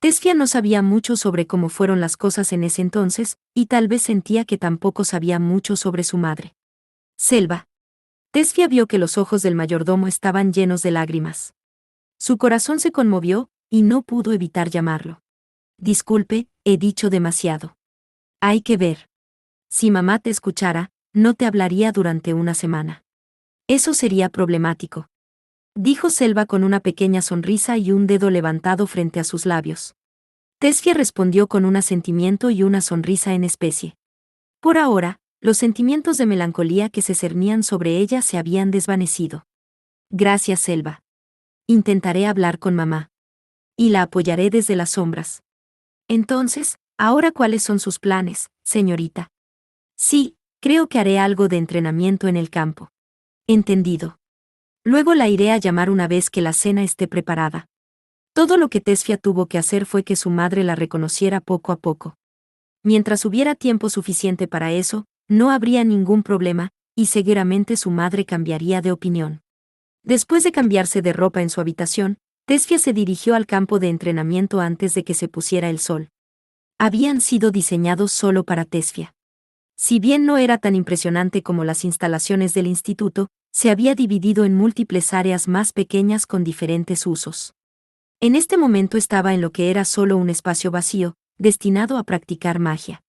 Tesfia no sabía mucho sobre cómo fueron las cosas en ese entonces, y tal vez sentía que tampoco sabía mucho sobre su madre. Selva. Tesfia vio que los ojos del mayordomo estaban llenos de lágrimas. Su corazón se conmovió, y no pudo evitar llamarlo. Disculpe, he dicho demasiado. Hay que ver. Si mamá te escuchara, no te hablaría durante una semana. Eso sería problemático. Dijo Selva con una pequeña sonrisa y un dedo levantado frente a sus labios. Tesfia respondió con un asentimiento y una sonrisa en especie. Por ahora, los sentimientos de melancolía que se cernían sobre ella se habían desvanecido. Gracias, Selva. Intentaré hablar con mamá. Y la apoyaré desde las sombras. Entonces, ¿ahora cuáles son sus planes, señorita? Sí, creo que haré algo de entrenamiento en el campo. Entendido. Luego la iré a llamar una vez que la cena esté preparada. Todo lo que Tesfia tuvo que hacer fue que su madre la reconociera poco a poco. Mientras hubiera tiempo suficiente para eso, no habría ningún problema, y seguramente su madre cambiaría de opinión. Después de cambiarse de ropa en su habitación, Tesfia se dirigió al campo de entrenamiento antes de que se pusiera el sol. Habían sido diseñados solo para Tesfia. Si bien no era tan impresionante como las instalaciones del instituto, se había dividido en múltiples áreas más pequeñas con diferentes usos. En este momento estaba en lo que era solo un espacio vacío, destinado a practicar magia.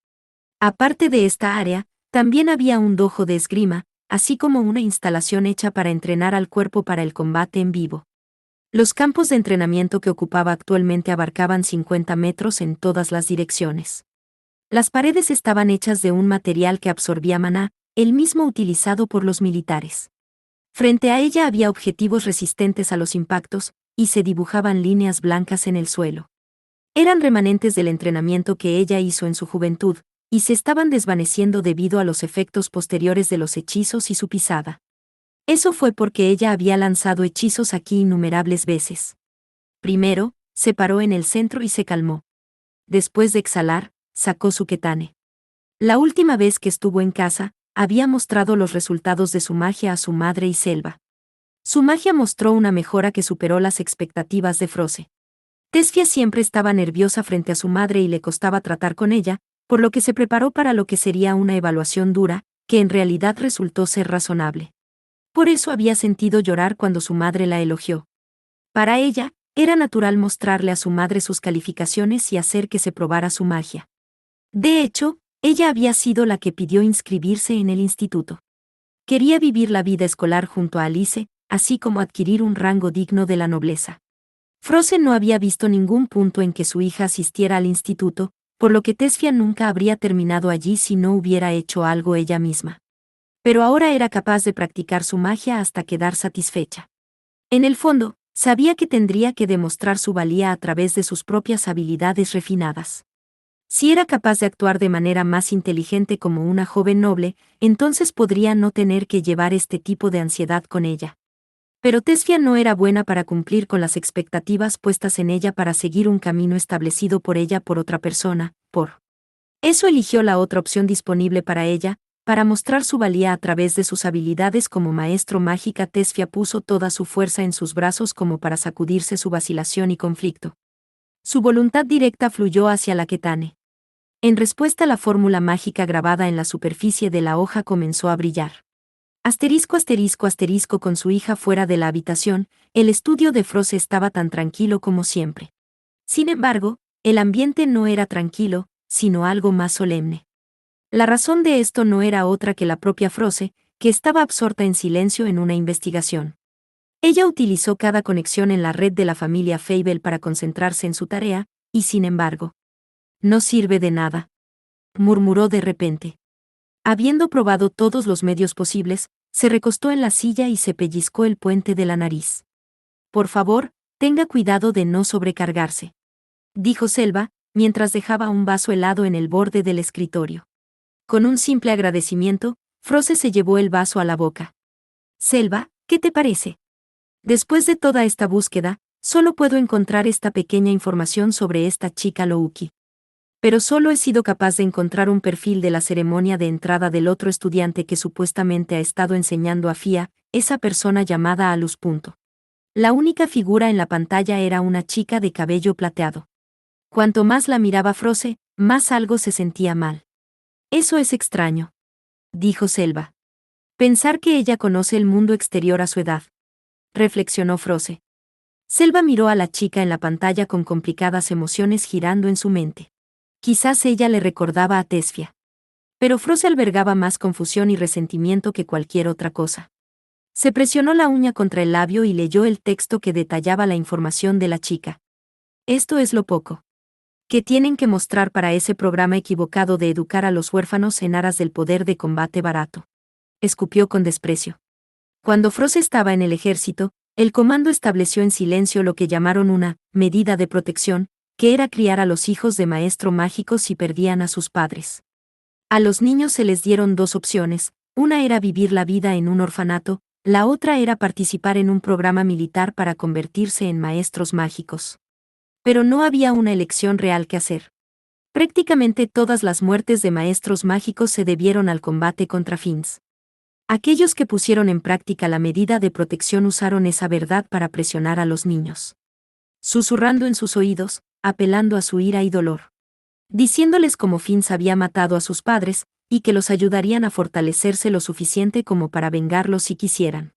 Aparte de esta área, también había un dojo de esgrima, así como una instalación hecha para entrenar al cuerpo para el combate en vivo. Los campos de entrenamiento que ocupaba actualmente abarcaban 50 metros en todas las direcciones. Las paredes estaban hechas de un material que absorbía maná, el mismo utilizado por los militares. Frente a ella había objetivos resistentes a los impactos, y se dibujaban líneas blancas en el suelo. Eran remanentes del entrenamiento que ella hizo en su juventud, y se estaban desvaneciendo debido a los efectos posteriores de los hechizos y su pisada. Eso fue porque ella había lanzado hechizos aquí innumerables veces. Primero, se paró en el centro y se calmó. Después de exhalar, sacó su ketane. La última vez que estuvo en casa, había mostrado los resultados de su magia a su madre y Selva. Su magia mostró una mejora que superó las expectativas de Froze. Tesfia siempre estaba nerviosa frente a su madre y le costaba tratar con ella, por lo que se preparó para lo que sería una evaluación dura, que en realidad resultó ser razonable. Por eso había sentido llorar cuando su madre la elogió. Para ella, era natural mostrarle a su madre sus calificaciones y hacer que se probara su magia. De hecho, ella había sido la que pidió inscribirse en el instituto. Quería vivir la vida escolar junto a Alice, así como adquirir un rango digno de la nobleza. Froze no había visto ningún punto en que su hija asistiera al instituto, por lo que Tesfia nunca habría terminado allí si no hubiera hecho algo ella misma. Pero ahora era capaz de practicar su magia hasta quedar satisfecha. En el fondo, sabía que tendría que demostrar su valía a través de sus propias habilidades refinadas. Si era capaz de actuar de manera más inteligente como una joven noble, entonces podría no tener que llevar este tipo de ansiedad con ella. Pero Tesfia no era buena para cumplir con las expectativas puestas en ella para seguir un camino establecido por ella por otra persona, por eso eligió la otra opción disponible para ella, para mostrar su valía a través de sus habilidades como maestro mágica. Tesfia puso toda su fuerza en sus brazos como para sacudirse su vacilación y conflicto. Su voluntad directa fluyó hacia la ketane. En respuesta, la fórmula mágica grabada en la superficie de la hoja comenzó a brillar. Asterisco asterisco asterisco. Con su hija fuera de la habitación, el estudio de Froze estaba tan tranquilo como siempre. Sin embargo, el ambiente no era tranquilo, sino algo más solemne. La razón de esto no era otra que la propia Froze, que estaba absorta en silencio en una investigación. Ella utilizó cada conexión en la red de la familia Fable para concentrarse en su tarea, y sin embargo, no sirve de nada, murmuró de repente. Habiendo probado todos los medios posibles, se recostó en la silla y se pellizcó el puente de la nariz. Por favor, tenga cuidado de no sobrecargarse, dijo Selva, mientras dejaba un vaso helado en el borde del escritorio. Con un simple agradecimiento, Froze se llevó el vaso a la boca. Selva, ¿qué te parece? Después de toda esta búsqueda, solo puedo encontrar esta pequeña información sobre esta chica Louki. Pero solo he sido capaz de encontrar un perfil de la ceremonia de entrada del otro estudiante que supuestamente ha estado enseñando a Fia, esa persona llamada Alus. La única figura en la pantalla era una chica de cabello plateado. Cuanto más la miraba Froze, más algo se sentía mal. Eso es extraño, dijo Selva. Pensar que ella conoce el mundo exterior a su edad. Reflexionó Froze. Selva miró a la chica en la pantalla con complicadas emociones girando en su mente. Quizás ella le recordaba a Tesfia. Pero Froze albergaba más confusión y resentimiento que cualquier otra cosa. Se presionó la uña contra el labio y leyó el texto que detallaba la información de la chica. Esto es lo poco que tienen que mostrar para ese programa equivocado de educar a los huérfanos en aras del poder de combate barato. Escupió con desprecio. Cuando Froze estaba en el ejército, el comando estableció en silencio lo que llamaron una medida de protección, que era criar a los hijos de maestro mágicos si perdían a sus padres. A los niños se les dieron dos opciones, una era vivir la vida en un orfanato, la otra era participar en un programa militar para convertirse en maestros mágicos. Pero no había una elección real que hacer. Prácticamente todas las muertes de maestros mágicos se debieron al combate contra Fins. Aquellos que pusieron en práctica la medida de protección usaron esa verdad para presionar a los niños. Susurrando en sus oídos, apelando a su ira y dolor. Diciéndoles cómo Fins había matado a sus padres, y que los ayudarían a fortalecerse lo suficiente como para vengarlos si quisieran.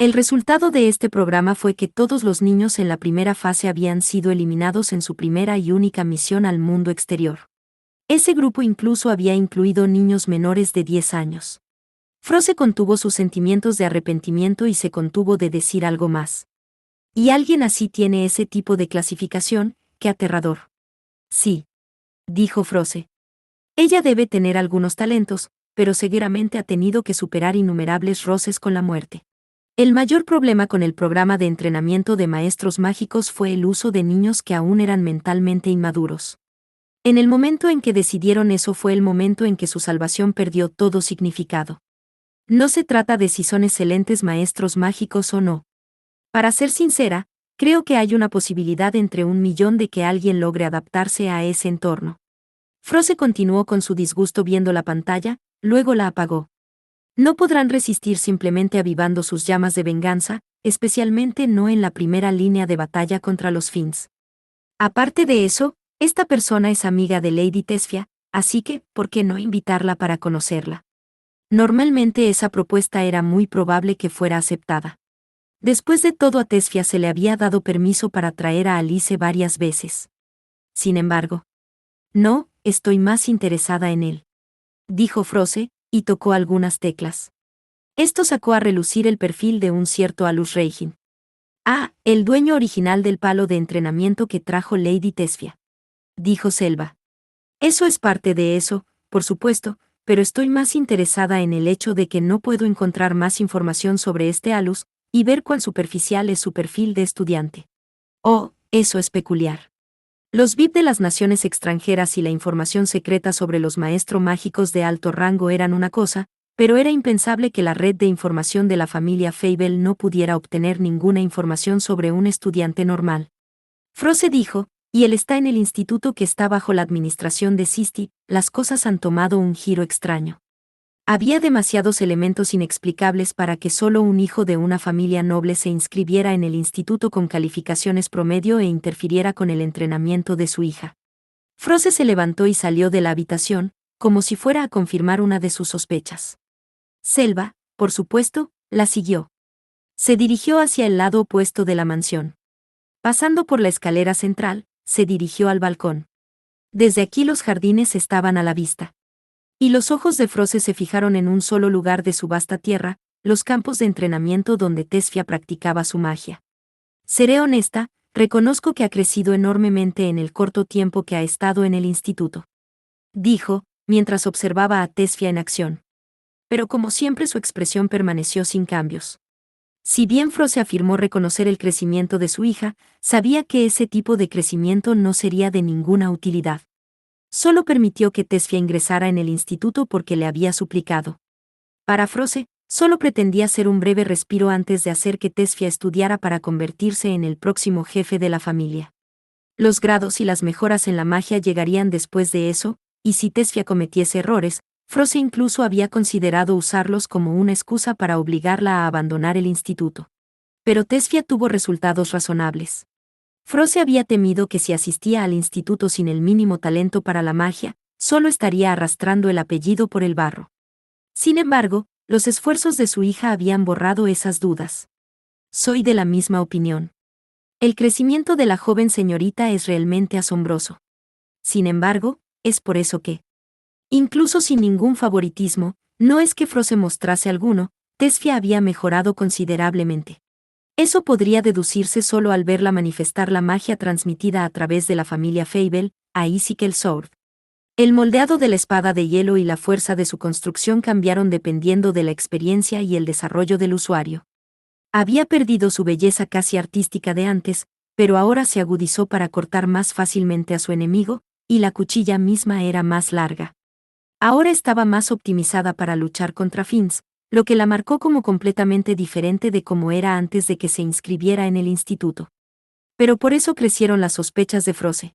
El resultado de este programa fue que todos los niños en la primera fase habían sido eliminados en su primera y única misión al mundo exterior. Ese grupo incluso había incluido niños menores de 10 años. Froze contuvo sus sentimientos de arrepentimiento y se contuvo de decir algo más. ¿Y alguien así tiene ese tipo de clasificación? ¡Qué aterrador! Sí, dijo Froze. Ella debe tener algunos talentos, pero seguramente ha tenido que superar innumerables roces con la muerte. El mayor problema con el programa de entrenamiento de maestros mágicos fue el uso de niños que aún eran mentalmente inmaduros. En el momento en que decidieron eso fue el momento en que su salvación perdió todo significado. No se trata de si son excelentes maestros mágicos o no. Para ser sincera, creo que hay una posibilidad entre 1.000.000 de que alguien logre adaptarse a ese entorno. Froze continuó con su disgusto viendo la pantalla, luego la apagó. No podrán resistir simplemente avivando sus llamas de venganza, especialmente no en la primera línea de batalla contra los Fins. Aparte de eso, esta persona es amiga de Lady Tesfia, así que, ¿por qué no invitarla para conocerla? Normalmente esa propuesta era muy probable que fuera aceptada. Después de todo a Tesfia se le había dado permiso para traer a Alice varias veces. Sin embargo, no, estoy más interesada en él, dijo Froze, y tocó algunas teclas. Esto sacó a relucir el perfil de un cierto Alus Reign. Ah, el dueño original del palo de entrenamiento que trajo Lady Tesfia, dijo Selva. Eso es parte de eso, por supuesto, pero estoy más interesada en el hecho de que no puedo encontrar más información sobre este Alus, y ver cuán superficial es su perfil de estudiante. Oh, eso es peculiar. Los VIP de las naciones extranjeras y la información secreta sobre los maestros mágicos de alto rango eran una cosa, pero era impensable que la red de información de la familia Fable no pudiera obtener ninguna información sobre un estudiante normal. Froze dijo, y él está en el instituto que está bajo la administración de Sisti, las cosas han tomado un giro extraño. Había demasiados elementos inexplicables para que solo un hijo de una familia noble se inscribiera en el instituto con calificaciones promedio e interfiriera con el entrenamiento de su hija. Froze se levantó y salió de la habitación, como si fuera a confirmar una de sus sospechas. Selva, por supuesto, la siguió. Se dirigió hacia el lado opuesto de la mansión. Pasando por la escalera central, se dirigió al balcón. Desde aquí los jardines estaban a la vista. Y los ojos de Froze se fijaron en un solo lugar de su vasta tierra, los campos de entrenamiento donde Tesfia practicaba su magia. Seré honesta, reconozco que ha crecido enormemente en el corto tiempo que ha estado en el instituto. Dijo, mientras observaba a Tesfia en acción. Pero como siempre su expresión permaneció sin cambios. Si bien Froze afirmó reconocer el crecimiento de su hija, sabía que ese tipo de crecimiento no sería de ninguna utilidad. Solo permitió que Tesfia ingresara en el instituto porque le había suplicado. Para Froze, solo pretendía ser un breve respiro antes de hacer que Tesfia estudiara para convertirse en el próximo jefe de la familia. Los grados y las mejoras en la magia llegarían después de eso, y si Tesfia cometiese errores, Froze incluso había considerado usarlos como una excusa para obligarla a abandonar el instituto. Pero Tesfia tuvo resultados razonables. Froze había temido que si asistía al instituto sin el mínimo talento para la magia, solo estaría arrastrando el apellido por el barro. Sin embargo, los esfuerzos de su hija habían borrado esas dudas. Soy de la misma opinión. El crecimiento de la joven señorita es realmente asombroso. Sin embargo, es por eso que, incluso sin ningún favoritismo, no es que Froze mostrase alguno, Tesfia había mejorado considerablemente. Eso podría deducirse solo al verla manifestar la magia transmitida a través de la familia Fable, a Icicle Sword. El moldeado de la espada de hielo y la fuerza de su construcción cambiaron dependiendo de la experiencia y el desarrollo del usuario. Había perdido su belleza casi artística de antes, pero ahora se agudizó para cortar más fácilmente a su enemigo, y la cuchilla misma era más larga. Ahora estaba más optimizada para luchar contra Fins, lo que la marcó como completamente diferente de como era antes de que se inscribiera en el instituto. Pero por eso crecieron las sospechas de Froze.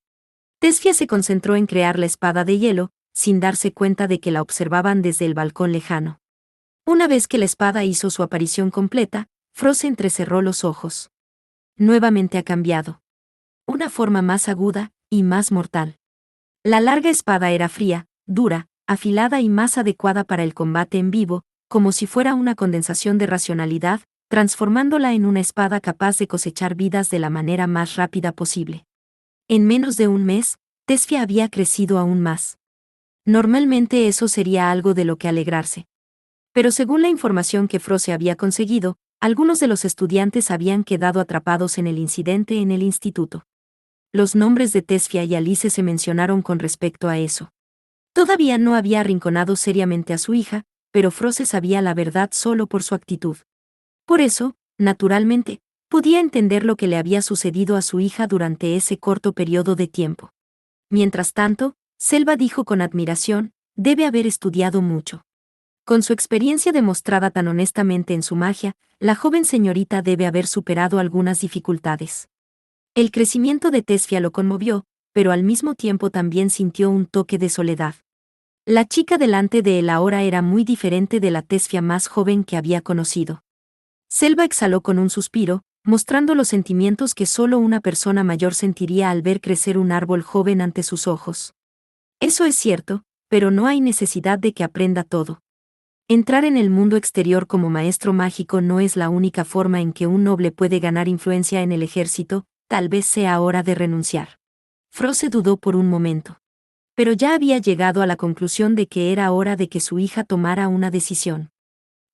Tesfia se concentró en crear la espada de hielo, sin darse cuenta de que la observaban desde el balcón lejano. Una vez que la espada hizo su aparición completa, Froze entrecerró los ojos. Nuevamente ha cambiado. Una forma más aguda y más mortal. La larga espada era fría, dura, afilada y más adecuada para el combate en vivo, como si fuera una condensación de racionalidad, transformándola en una espada capaz de cosechar vidas de la manera más rápida posible. En menos de un mes, Tesfia había crecido aún más. Normalmente eso sería algo de lo que alegrarse. Pero según la información que Froze había conseguido, algunos de los estudiantes habían quedado atrapados en el incidente en el instituto. Los nombres de Tesfia y Alice se mencionaron con respecto a eso. Todavía no había arrinconado seriamente a su hija, pero Froze sabía la verdad solo por su actitud. Por eso, naturalmente, podía entender lo que le había sucedido a su hija durante ese corto periodo de tiempo. Mientras tanto, Selva dijo con admiración, debe haber estudiado mucho. Con su experiencia demostrada tan honestamente en su magia, la joven señorita debe haber superado algunas dificultades. El crecimiento de Tesfia lo conmovió, pero al mismo tiempo también sintió un toque de soledad. La chica delante de él ahora era muy diferente de la Tesfia más joven que había conocido. Selva exhaló con un suspiro, mostrando los sentimientos que solo una persona mayor sentiría al ver crecer un árbol joven ante sus ojos. Eso es cierto, pero no hay necesidad de que aprenda todo. Entrar en el mundo exterior como maestro mágico no es la única forma en que un noble puede ganar influencia en el ejército, tal vez sea hora de renunciar. Froze dudó por un momento. Pero ya había llegado a la conclusión de que era hora de que su hija tomara una decisión.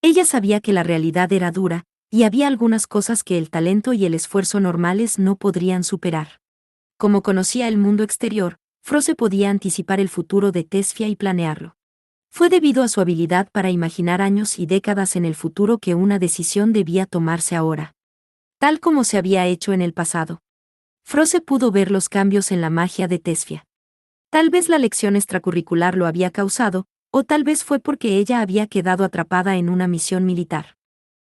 Ella sabía que la realidad era dura, y había algunas cosas que el talento y el esfuerzo normales no podrían superar. Como conocía el mundo exterior, Froze podía anticipar el futuro de Tesfia y planearlo. Fue debido a su habilidad para imaginar años y décadas en el futuro que una decisión debía tomarse ahora. Tal como se había hecho en el pasado. Froze pudo ver los cambios en la magia de Tesfia. Tal vez la lección extracurricular lo había causado, o tal vez fue porque ella había quedado atrapada en una misión militar.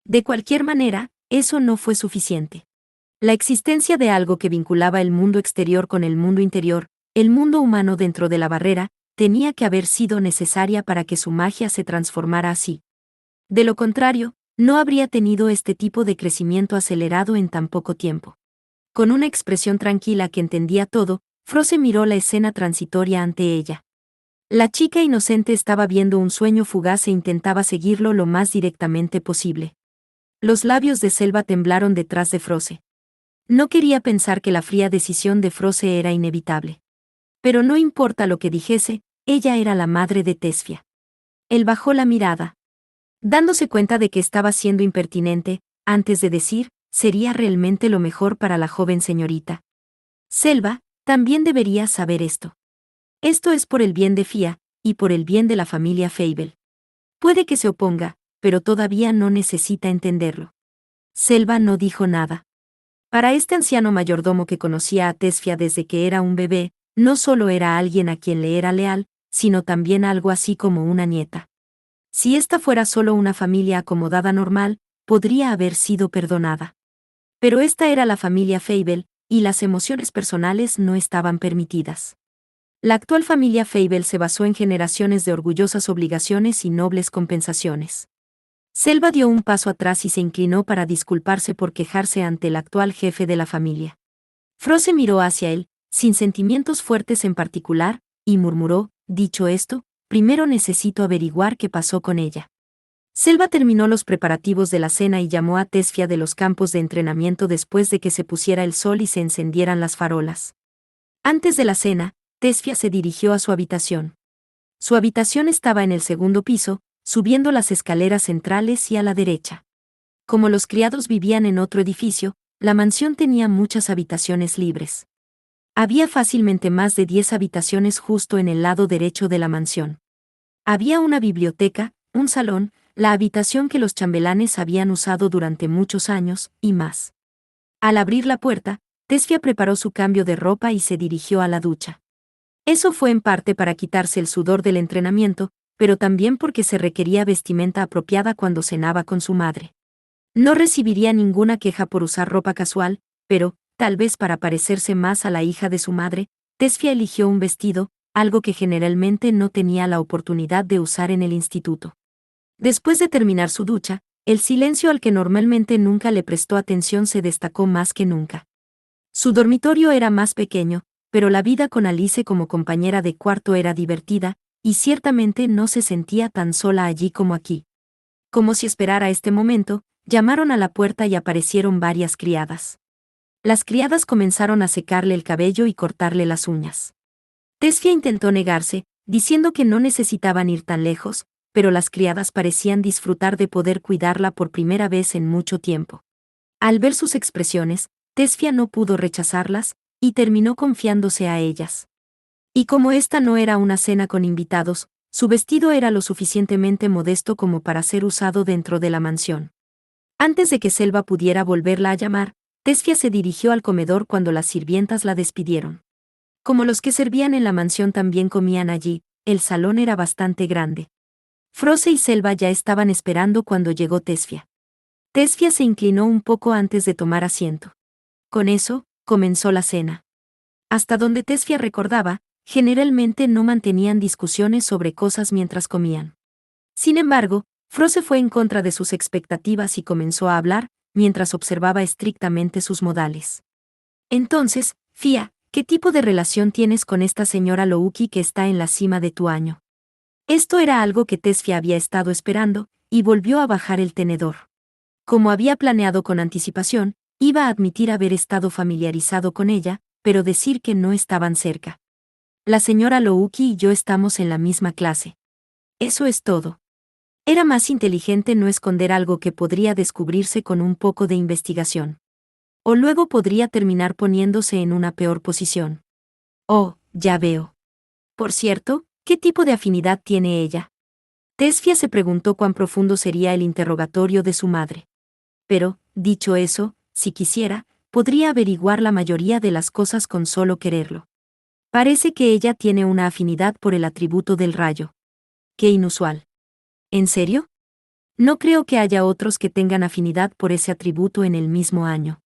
De cualquier manera, eso no fue suficiente. La existencia de algo que vinculaba el mundo exterior con el mundo interior, el mundo humano dentro de la barrera, tenía que haber sido necesaria para que su magia se transformara así. De lo contrario, no habría tenido este tipo de crecimiento acelerado en tan poco tiempo. Con una expresión tranquila que entendía todo, Froze miró la escena transitoria ante ella. La chica inocente estaba viendo un sueño fugaz e intentaba seguirlo lo más directamente posible. Los labios de Selva temblaron detrás de Froze. No quería pensar que la fría decisión de Froze era inevitable. Pero no importa lo que dijese, ella era la madre de Tesfia. Él bajó la mirada. Dándose cuenta de que estaba siendo impertinente, antes de decir, sería realmente lo mejor para la joven señorita. Selva, también debería saber esto. Esto es por el bien de Fia, y por el bien de la familia Fable. Puede que se oponga, pero todavía no necesita entenderlo. Selva no dijo nada. Para este anciano mayordomo que conocía a Tesfia desde que era un bebé, no solo era alguien a quien le era leal, sino también algo así como una nieta. Si esta fuera solo una familia acomodada normal, podría haber sido perdonada. Pero esta era la familia Fable, y las emociones personales no estaban permitidas. La actual familia Fable se basó en generaciones de orgullosas obligaciones y nobles compensaciones. Selva dio un paso atrás y se inclinó para disculparse por quejarse ante el actual jefe de la familia. Froze miró hacia él, sin sentimientos fuertes en particular, y murmuró: dicho esto, primero necesito averiguar qué pasó con ella. Selva terminó los preparativos de la cena y llamó a Tesfia de los campos de entrenamiento después de que se pusiera el sol y se encendieran las farolas. Antes de la cena, Tesfia se dirigió a su habitación. Su habitación estaba en el segundo piso, subiendo las escaleras centrales y a la derecha. Como los criados vivían en otro edificio, la mansión tenía muchas habitaciones libres. Había fácilmente más de 10 habitaciones justo en el lado derecho de la mansión. Había una biblioteca, un salón, la habitación que los chambelanes habían usado durante muchos años, y más. Al abrir la puerta, Tesfia preparó su cambio de ropa y se dirigió a la ducha. Eso fue en parte para quitarse el sudor del entrenamiento, pero también porque se requería vestimenta apropiada cuando cenaba con su madre. No recibiría ninguna queja por usar ropa casual, pero, tal vez para parecerse más a la hija de su madre, Tesfia eligió un vestido, algo que generalmente no tenía la oportunidad de usar en el instituto. Después de terminar su ducha, el silencio al que normalmente nunca le prestó atención se destacó más que nunca. Su dormitorio era más pequeño, pero la vida con Alice como compañera de cuarto era divertida, y ciertamente no se sentía tan sola allí como aquí. Como si esperara este momento, llamaron a la puerta y aparecieron varias criadas. Las criadas comenzaron a secarle el cabello y cortarle las uñas. Tesfia intentó negarse, diciendo que no necesitaban ir tan lejos, pero las criadas parecían disfrutar de poder cuidarla por primera vez en mucho tiempo. Al ver sus expresiones, Tesfia no pudo rechazarlas, y terminó confiándose a ellas. Y como esta no era una cena con invitados, su vestido era lo suficientemente modesto como para ser usado dentro de la mansión. Antes de que Selva pudiera volverla a llamar, Tesfia se dirigió al comedor cuando las sirvientas la despidieron. Como los que servían en la mansión también comían allí, el salón era bastante grande. Froze y Selva ya estaban esperando cuando llegó Tesfia. Tesfia se inclinó un poco antes de tomar asiento. Con eso, comenzó la cena. Hasta donde Tesfia recordaba, generalmente no mantenían discusiones sobre cosas mientras comían. Sin embargo, Froze fue en contra de sus expectativas y comenzó a hablar, mientras observaba estrictamente sus modales. Entonces, Fia, ¿qué tipo de relación tienes con esta señora Louki que está en la cima de tu año? Esto era algo que Tesfia había estado esperando, y volvió a bajar el tenedor. Como había planeado con anticipación, iba a admitir haber estado familiarizado con ella, pero decir que no estaban cerca. La señora Louki y yo estamos en la misma clase. Eso es todo. Era más inteligente no esconder algo que podría descubrirse con un poco de investigación. O luego podría terminar poniéndose en una peor posición. Oh, ya veo. Por cierto, ¿qué tipo de afinidad tiene ella? Tesfia se preguntó cuán profundo sería el interrogatorio de su madre. Pero, dicho eso, si quisiera, podría averiguar la mayoría de las cosas con solo quererlo. Parece que ella tiene una afinidad por el atributo del rayo. Qué inusual. ¿En serio? No creo que haya otros que tengan afinidad por ese atributo en el mismo año.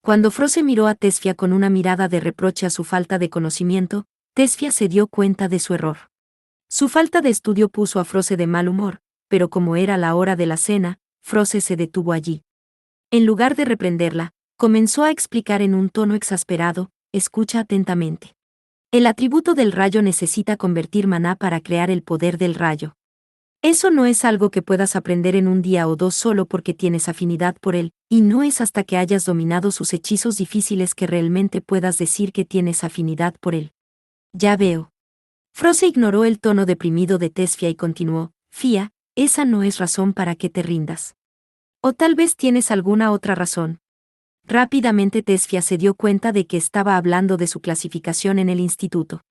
Cuando Froze miró a Tesfia con una mirada de reproche a su falta de conocimiento, Tesfia se dio cuenta de su error. Su falta de estudio puso a Froze de mal humor, pero como era la hora de la cena, Froze se detuvo allí. En lugar de reprenderla, comenzó a explicar en un tono exasperado: escucha atentamente. El atributo del rayo necesita convertir maná para crear el poder del rayo. Eso no es algo que puedas aprender en un día o dos solo porque tienes afinidad por él, y no es hasta que hayas dominado sus hechizos difíciles que realmente puedas decir que tienes afinidad por él. Ya veo. Froze ignoró el tono deprimido de Tesfia y continuó: Fia, esa no es razón para que te rindas. O tal vez tienes alguna otra razón. Rápidamente Tesfia se dio cuenta de que estaba hablando de su clasificación en el instituto.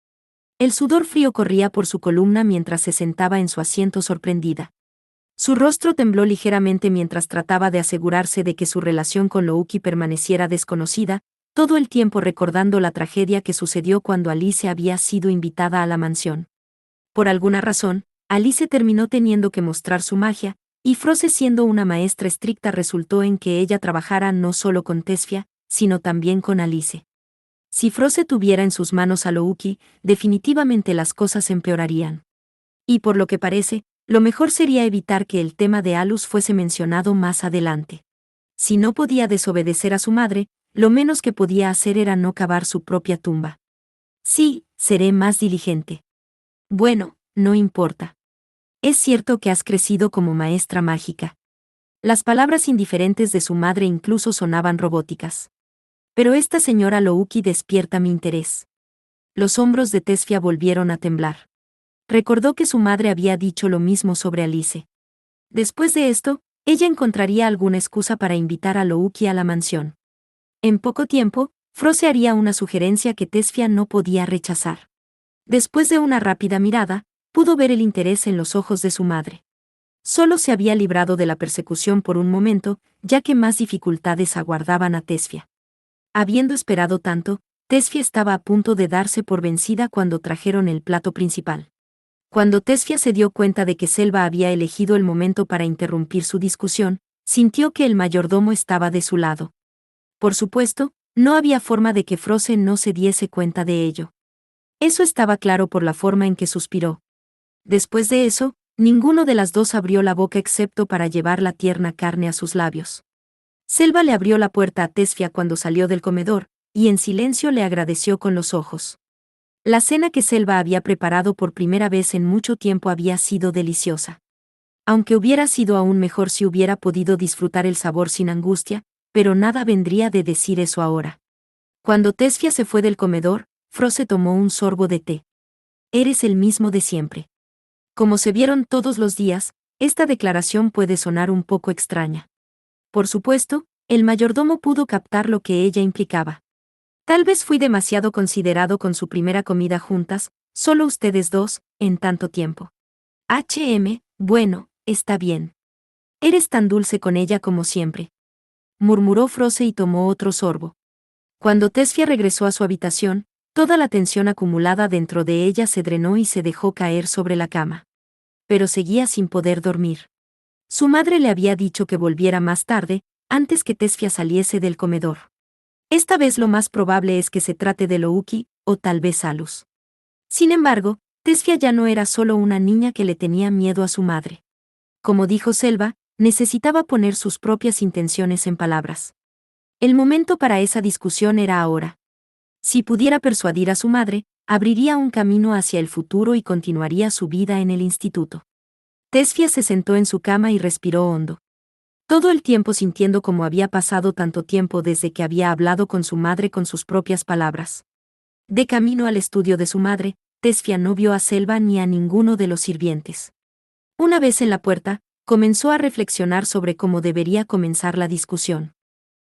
El sudor frío corría por su columna mientras se sentaba en su asiento sorprendida. Su rostro tembló ligeramente mientras trataba de asegurarse de que su relación con Louki permaneciera desconocida, todo el tiempo recordando la tragedia que sucedió cuando Alice había sido invitada a la mansión. Por alguna razón, Alice terminó teniendo que mostrar su magia, y Froze, siendo una maestra estricta, resultó en que ella trabajara no solo con Tesfia, sino también con Alice. Si Froze tuviera en sus manos a Louki, definitivamente las cosas empeorarían. Y por lo que parece, lo mejor sería evitar que el tema de Alus fuese mencionado más adelante. Si no podía desobedecer a su madre, lo menos que podía hacer era no cavar su propia tumba. Sí, seré más diligente. Bueno, no importa. Es cierto que has crecido como maestra mágica. Las palabras indiferentes de su madre incluso sonaban robóticas. Pero esta señora Louki despierta mi interés. Los hombros de Tesfia volvieron a temblar. Recordó que su madre había dicho lo mismo sobre Alice. Después de esto, ella encontraría alguna excusa para invitar a Louki a la mansión. En poco tiempo, Froze haría una sugerencia que Tesfia no podía rechazar. Después de una rápida mirada, pudo ver el interés en los ojos de su madre. Solo se había librado de la persecución por un momento, ya que más dificultades aguardaban a Tesfia. Habiendo esperado tanto, Tesfia estaba a punto de darse por vencida cuando trajeron el plato principal. Cuando Tesfia se dio cuenta de que Selva había elegido el momento para interrumpir su discusión, sintió que el mayordomo estaba de su lado. Por supuesto, no había forma de que Froze no se diese cuenta de ello. Eso estaba claro por la forma en que suspiró. Después de eso, ninguno de las dos abrió la boca excepto para llevar la tierna carne a sus labios. Selva le abrió la puerta a Tesfia cuando salió del comedor, y en silencio le agradeció con los ojos. La cena que Selva había preparado por primera vez en mucho tiempo había sido deliciosa. Aunque hubiera sido aún mejor si hubiera podido disfrutar el sabor sin angustia, pero nada vendría de decir eso ahora. Cuando Tesfia se fue del comedor, Froze tomó un sorbo de té. Eres el mismo de siempre. Como se vieron todos los días, esta declaración puede sonar un poco extraña. Por supuesto, el mayordomo pudo captar lo que ella implicaba. Tal vez fui demasiado considerado con su primera comida juntas, solo ustedes dos, en tanto tiempo. Bueno, está bien. Eres tan dulce con ella como siempre. Murmuró Froze y tomó otro sorbo. Cuando Tesfia regresó a su habitación, toda la tensión acumulada dentro de ella se drenó y se dejó caer sobre la cama. Pero seguía sin poder dormir. Su madre le había dicho que volviera más tarde, antes que Tesfia saliese del comedor. Esta vez lo más probable es que se trate de Louki, o tal vez Alus. Sin embargo, Tesfia ya no era solo una niña que le tenía miedo a su madre. Como dijo Selva, necesitaba poner sus propias intenciones en palabras. El momento para esa discusión era ahora. Si pudiera persuadir a su madre, abriría un camino hacia el futuro y continuaría su vida en el instituto. Tesfia se sentó en su cama y respiró hondo. Todo el tiempo sintiendo cómo había pasado tanto tiempo desde que había hablado con su madre con sus propias palabras. De camino al estudio de su madre, Tesfia no vio a Selva ni a ninguno de los sirvientes. Una vez en la puerta, comenzó a reflexionar sobre cómo debería comenzar la discusión.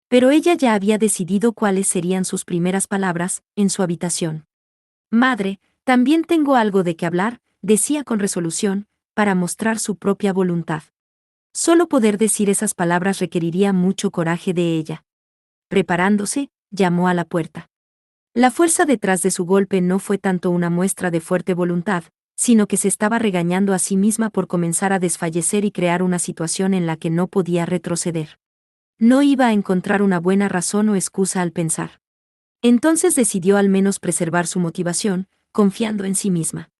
Pero ella ya había decidido cuáles serían sus primeras palabras, en su habitación. Madre, también tengo algo de qué hablar, decía con resolución, para mostrar su propia voluntad. Solo poder decir esas palabras requeriría mucho coraje de ella. Preparándose, llamó a la puerta. La fuerza detrás de su golpe no fue tanto una muestra de fuerte voluntad, sino que se estaba regañando a sí misma por comenzar a desfallecer y crear una situación en la que no podía retroceder. No iba a encontrar una buena razón o excusa al pensar. Entonces decidió al menos preservar su motivación, confiando en sí misma.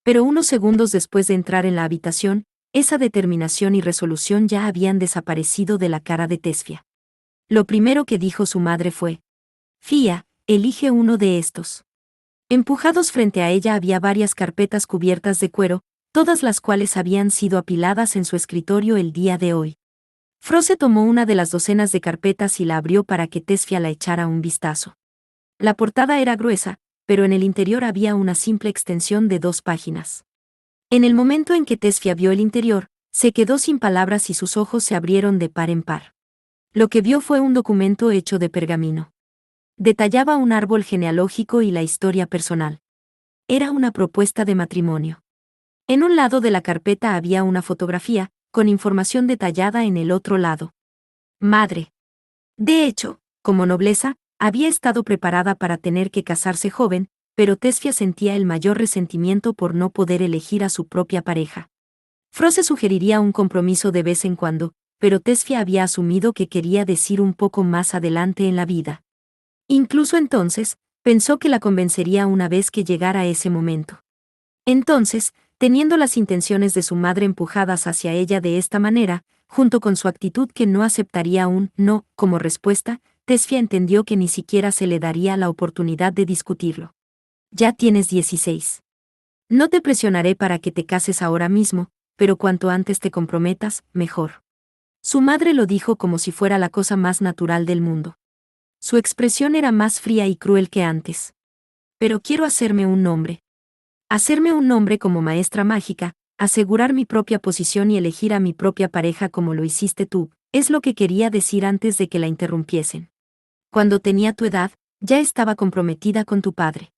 Pero unos segundos después de entrar en la habitación, esa determinación y resolución ya habían desaparecido de la cara de Tesfia. Lo primero que dijo su madre fue: Fia, elige uno de estos. Empujados frente a ella había varias carpetas cubiertas de cuero, todas las cuales habían sido apiladas en su escritorio el día de hoy. Froze tomó una de las docenas de carpetas y la abrió para que Tesfia la echara un vistazo. La portada era gruesa, pero en el interior había una simple extensión de 2 páginas. En el momento en que Tesfia vio el interior, se quedó sin palabras y sus ojos se abrieron de par en par. Lo que vio fue un documento hecho de pergamino. Detallaba un árbol genealógico y la historia personal. Era una propuesta de matrimonio. En un lado de la carpeta había una fotografía, con información detallada en el otro lado. Madre. De hecho, como nobleza, había estado preparada para tener que casarse joven, pero Tesfia sentía el mayor resentimiento por no poder elegir a su propia pareja. Froze sugeriría un compromiso de vez en cuando, pero Tesfia había asumido que quería decir un poco más adelante en la vida. Incluso entonces, pensó que la convencería una vez que llegara ese momento. Entonces, teniendo las intenciones de su madre empujadas hacia ella de esta manera, junto con su actitud que no aceptaría un no como respuesta, Tesfia entendió que ni siquiera se le daría la oportunidad de discutirlo. Ya tienes 16. No te presionaré para que te cases ahora mismo, pero cuanto antes te comprometas, mejor. Su madre lo dijo como si fuera la cosa más natural del mundo. Su expresión era más fría y cruel que antes. Pero quiero hacerme un nombre. Hacerme un nombre como maestra mágica, asegurar mi propia posición y elegir a mi propia pareja como lo hiciste tú, es lo que quería decir antes de que la interrumpiesen. Cuando tenía tu edad, ya estaba comprometida con tu padre.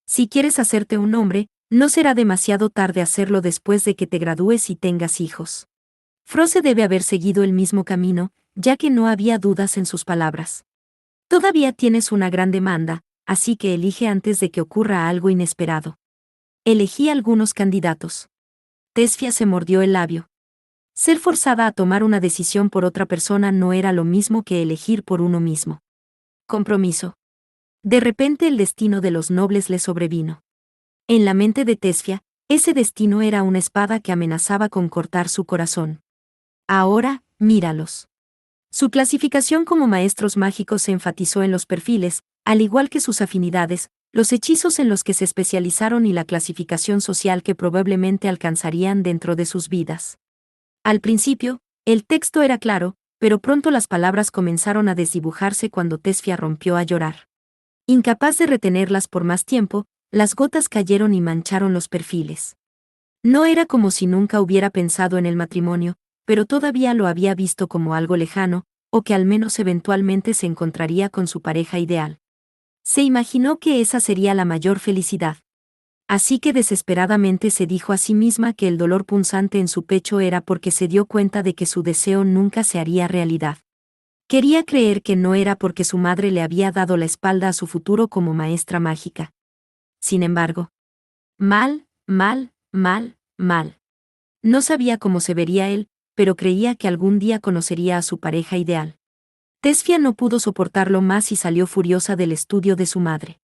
Si quieres hacerte un nombre, no será demasiado tarde hacerlo después de que te gradúes y tengas hijos. Froze debe haber seguido el mismo camino, ya que no había dudas en sus palabras. Todavía tienes una gran demanda, así que elige antes de que ocurra algo inesperado. Elegí algunos candidatos. Tesfia se mordió el labio. Ser forzada a tomar una decisión por otra persona no era lo mismo que elegir por uno mismo. Compromiso. De repente el destino de los nobles le sobrevino. En la mente de Tesfia, ese destino era una espada que amenazaba con cortar su corazón. Ahora, míralos. Su clasificación como maestros mágicos se enfatizó en los perfiles, al igual que sus afinidades, los hechizos en los que se especializaron y la clasificación social que probablemente alcanzarían dentro de sus vidas. Al principio, el texto era claro, pero pronto las palabras comenzaron a desdibujarse cuando Tesfia rompió a llorar. Incapaz de retenerlas por más tiempo, las gotas cayeron y mancharon los perfiles. No era como si nunca hubiera pensado en el matrimonio, pero todavía lo había visto como algo lejano, o que al menos eventualmente se encontraría con su pareja ideal. Se imaginó que esa sería la mayor felicidad. Así que desesperadamente se dijo a sí misma que el dolor punzante en su pecho era porque se dio cuenta de que su deseo nunca se haría realidad. Quería creer que no era porque su madre le había dado la espalda a su futuro como maestra mágica. Sin embargo, mal. No sabía cómo se vería él, pero creía que algún día conocería a su pareja ideal. Tesfia no pudo soportarlo más y salió furiosa del estudio de su madre.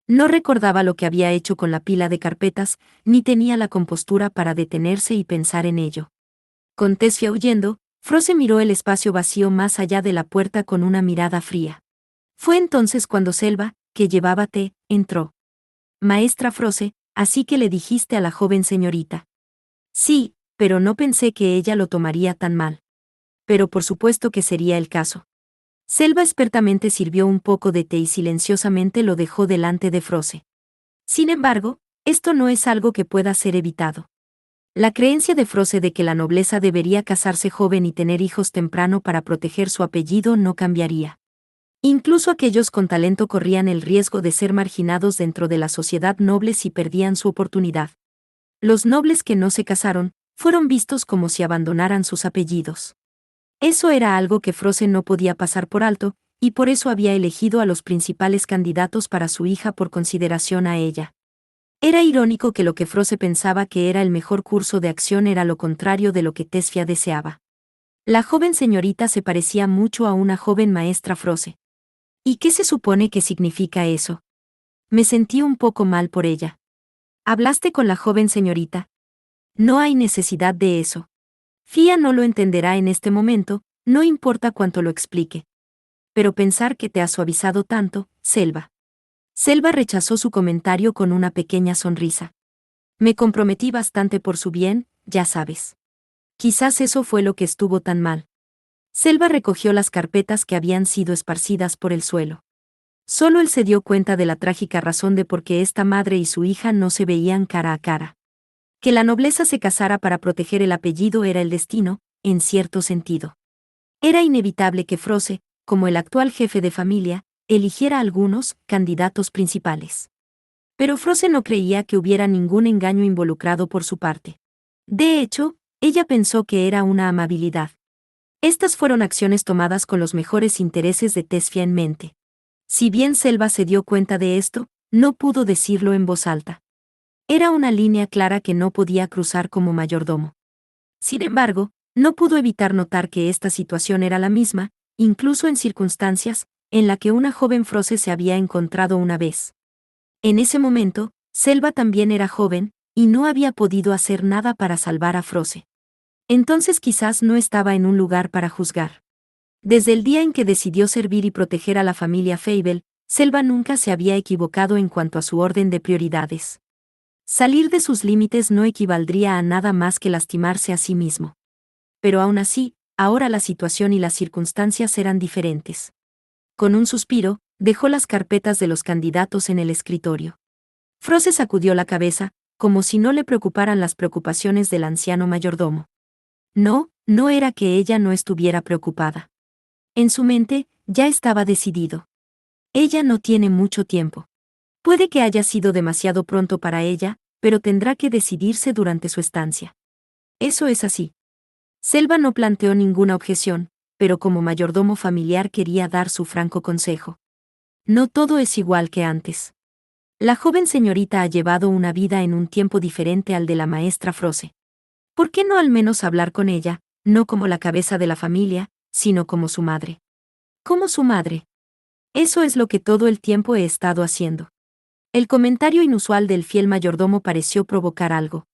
No recordaba lo que había hecho con la pila de carpetas, ni tenía la compostura para detenerse y pensar en ello. Con Tesfia huyendo, Froze miró el espacio vacío más allá de la puerta con una mirada fría. Fue entonces cuando Selva, que llevaba té, entró. Maestra Froze, así que le dijiste a la joven señorita. Sí, pero no pensé que ella lo tomaría tan mal. Pero por supuesto que sería el caso. Selva expertamente sirvió un poco de té y silenciosamente lo dejó delante de Froze. Sin embargo, esto no es algo que pueda ser evitado. La creencia de Froze de que la nobleza debería casarse joven y tener hijos temprano para proteger su apellido no cambiaría. Incluso aquellos con talento corrían el riesgo de ser marginados dentro de la sociedad noble si perdían su oportunidad. Los nobles que no se casaron, fueron vistos como si abandonaran sus apellidos. Eso era algo que Froze no podía pasar por alto, y por eso había elegido a los principales candidatos para su hija por consideración a ella. Era irónico que lo que Froze pensaba que era el mejor curso de acción era lo contrario de lo que Tesfia deseaba. La joven señorita se parecía mucho a una joven maestra Froze. ¿Y qué se supone que significa eso? Me sentí un poco mal por ella. ¿Hablaste con la joven señorita? No hay necesidad de eso. Fia no lo entenderá en este momento, no importa cuánto lo explique. Pero pensar que te ha suavizado tanto, Selva. Selva rechazó su comentario con una pequeña sonrisa. Me comprometí bastante por su bien, ya sabes. Quizás eso fue lo que estuvo tan mal. Selva recogió las carpetas que habían sido esparcidas por el suelo. Solo él se dio cuenta de la trágica razón de por qué esta madre y su hija no se veían cara a cara. Que la nobleza se casara para proteger el apellido era el destino, en cierto sentido. Era inevitable que Froze, como el actual jefe de familia, eligiera algunos candidatos principales. Pero Froze no creía que hubiera ningún engaño involucrado por su parte. De hecho, ella pensó que era una amabilidad. Estas fueron acciones tomadas con los mejores intereses de Tesfia en mente. Si bien Selva se dio cuenta de esto, no pudo decirlo en voz alta. Era una línea clara que no podía cruzar como mayordomo. Sin embargo, no pudo evitar notar que esta situación era la misma, incluso en circunstancias, en la que una joven Froze se había encontrado una vez. En ese momento, Selva también era joven, y no había podido hacer nada para salvar a Froze. Entonces quizás no estaba en un lugar para juzgar. Desde el día en que decidió servir y proteger a la familia Fable, Selva nunca se había equivocado en cuanto a su orden de prioridades. Salir de sus límites no equivaldría a nada más que lastimarse a sí mismo. Pero aún así, ahora la situación y las circunstancias eran diferentes. Con un suspiro, dejó las carpetas de los candidatos en el escritorio. Froze sacudió la cabeza, como si no le preocuparan las preocupaciones del anciano mayordomo. No, no era que ella no estuviera preocupada. En su mente, ya estaba decidido. Ella no tiene mucho tiempo. Puede que haya sido demasiado pronto para ella, pero tendrá que decidirse durante su estancia. Eso es así. Selva no planteó ninguna objeción, pero como mayordomo familiar quería dar su franco consejo. No todo es igual que antes. La joven señorita ha llevado una vida en un tiempo diferente al de la maestra Froze. ¿Por qué no al menos hablar con ella, no como la cabeza de la familia, sino como su madre? Como su madre. Eso es lo que todo el tiempo he estado haciendo. El comentario inusual del fiel mayordomo pareció provocar algo.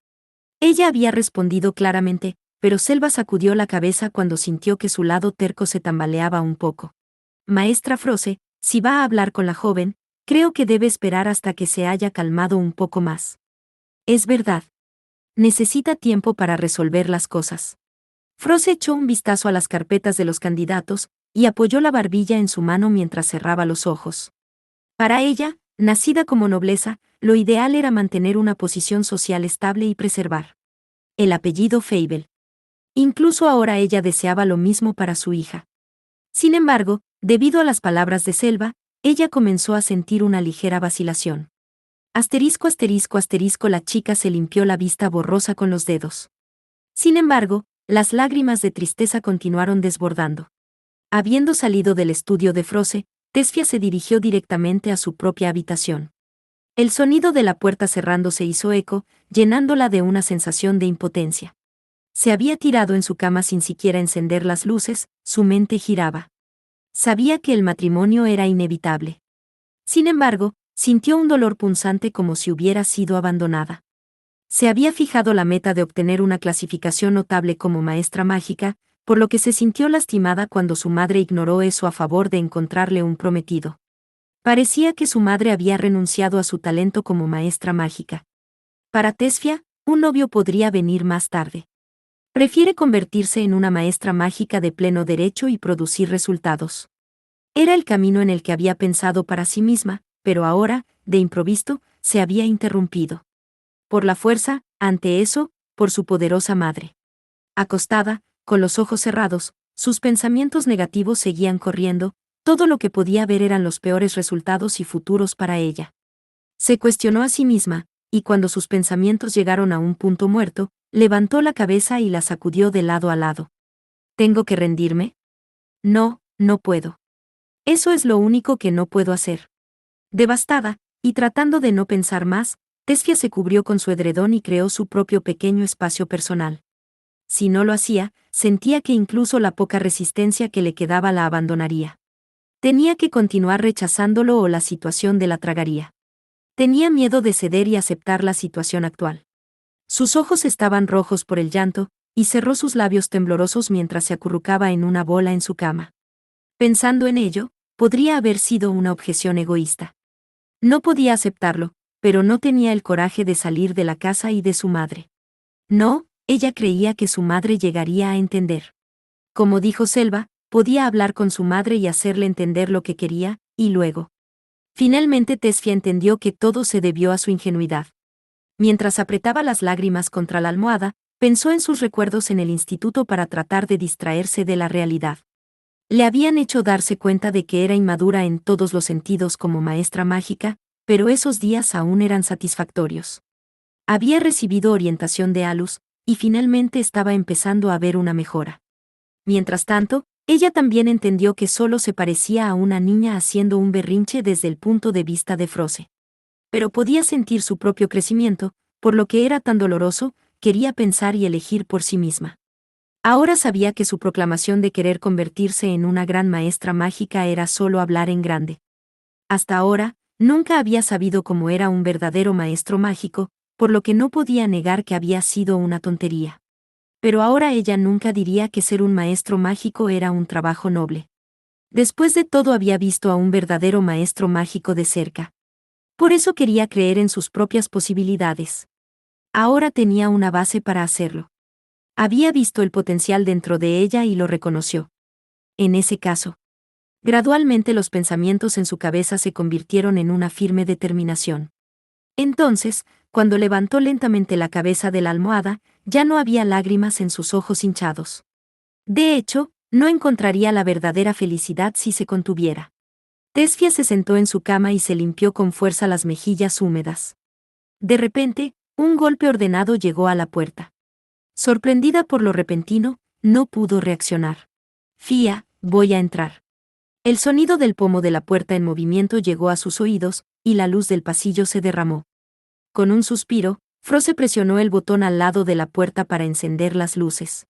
Ella había respondido claramente, pero Selva sacudió la cabeza cuando sintió que su lado terco se tambaleaba un poco. Maestra Froze, si va a hablar con la joven, creo que debe esperar hasta que se haya calmado un poco más. Es verdad. Necesita tiempo para resolver las cosas. Froze echó un vistazo a las carpetas de los candidatos, y apoyó la barbilla en su mano mientras cerraba los ojos. Para ella, nacida como nobleza, lo ideal era mantener una posición social estable y preservar el apellido Fable. Incluso ahora ella deseaba lo mismo para su hija. Sin embargo, debido a las palabras de Selva, ella comenzó a sentir una ligera vacilación. Asterisco asterisco asterisco la chica se limpió la vista borrosa con los dedos. Sin embargo, las lágrimas de tristeza continuaron desbordando. Habiendo salido del estudio de Froze, Tesfia se dirigió directamente a su propia habitación. El sonido de la puerta cerrándose hizo eco, llenándola de una sensación de impotencia. Se había tirado en su cama sin siquiera encender las luces, su mente giraba. Sabía que el matrimonio era inevitable. Sin embargo, sintió un dolor punzante como si hubiera sido abandonada. Se había fijado la meta de obtener una clasificación notable como maestra mágica, por lo que se sintió lastimada cuando su madre ignoró eso a favor de encontrarle un prometido. Parecía que su madre había renunciado a su talento como maestra mágica. Para Tesfia, un novio podría venir más tarde. Prefiere convertirse en una maestra mágica de pleno derecho y producir resultados. Era el camino en el que había pensado para sí misma, pero ahora, de improviso, se había interrumpido. Por la fuerza, ante eso, por su poderosa madre. Acostada, con los ojos cerrados, sus pensamientos negativos seguían corriendo, todo lo que podía ver eran los peores resultados y futuros para ella. Se cuestionó a sí misma, y cuando sus pensamientos llegaron a un punto muerto, levantó la cabeza y la sacudió de lado a lado. ¿Tengo que rendirme? No, no puedo. Eso es lo único que no puedo hacer. Devastada, y tratando de no pensar más, Tesfia se cubrió con su edredón y creó su propio pequeño espacio personal. Si no lo hacía, sentía que incluso la poca resistencia que le quedaba la abandonaría. Tenía que continuar rechazándolo o la situación de la tragaría. Tenía miedo de ceder y aceptar la situación actual. Sus ojos estaban rojos por el llanto, y cerró sus labios temblorosos mientras se acurrucaba en una bola en su cama. Pensando en ello, podría haber sido una objeción egoísta. No podía aceptarlo, pero no tenía el coraje de salir de la casa y de su madre. No, ella creía que su madre llegaría a entender. Como dijo Selva, podía hablar con su madre y hacerle entender lo que quería, y luego. Finalmente Tesfia entendió que todo se debió a su ingenuidad. Mientras apretaba las lágrimas contra la almohada, pensó en sus recuerdos en el instituto para tratar de distraerse de la realidad. Le habían hecho darse cuenta de que era inmadura en todos los sentidos como maestra mágica, pero esos días aún eran satisfactorios. Había recibido orientación de Alus, y finalmente estaba empezando a ver una mejora. Mientras tanto, ella también entendió que solo se parecía a una niña haciendo un berrinche desde el punto de vista de Froze. pero podía sentir su propio crecimiento, por lo que era tan doloroso, quería pensar y elegir por sí misma. Ahora sabía que su proclamación de querer convertirse en una gran maestra mágica era solo hablar en grande. Hasta ahora, nunca había sabido cómo era un verdadero maestro mágico, por lo que no podía negar que había sido una tontería. Pero ahora ella nunca diría que ser un maestro mágico era un trabajo noble. Después de todo había visto a un verdadero maestro mágico de cerca. Por eso quería creer en sus propias posibilidades. Ahora tenía una base para hacerlo. Había visto el potencial dentro de ella y lo reconoció. En ese caso, gradualmente los pensamientos en su cabeza se convirtieron en una firme determinación. Entonces, cuando levantó lentamente la cabeza de la almohada, ya no había lágrimas en sus ojos hinchados. De hecho, no encontraría la verdadera felicidad si se contuviera. Tesfia se sentó en su cama y se limpió con fuerza las mejillas húmedas. De repente, un golpe ordenado llegó a la puerta. Sorprendida por lo repentino, no pudo reaccionar. Fía, voy a entrar. El sonido del pomo de la puerta en movimiento llegó a sus oídos, y la luz del pasillo se derramó. Con un suspiro, Froze presionó el botón al lado de la puerta para encender las luces.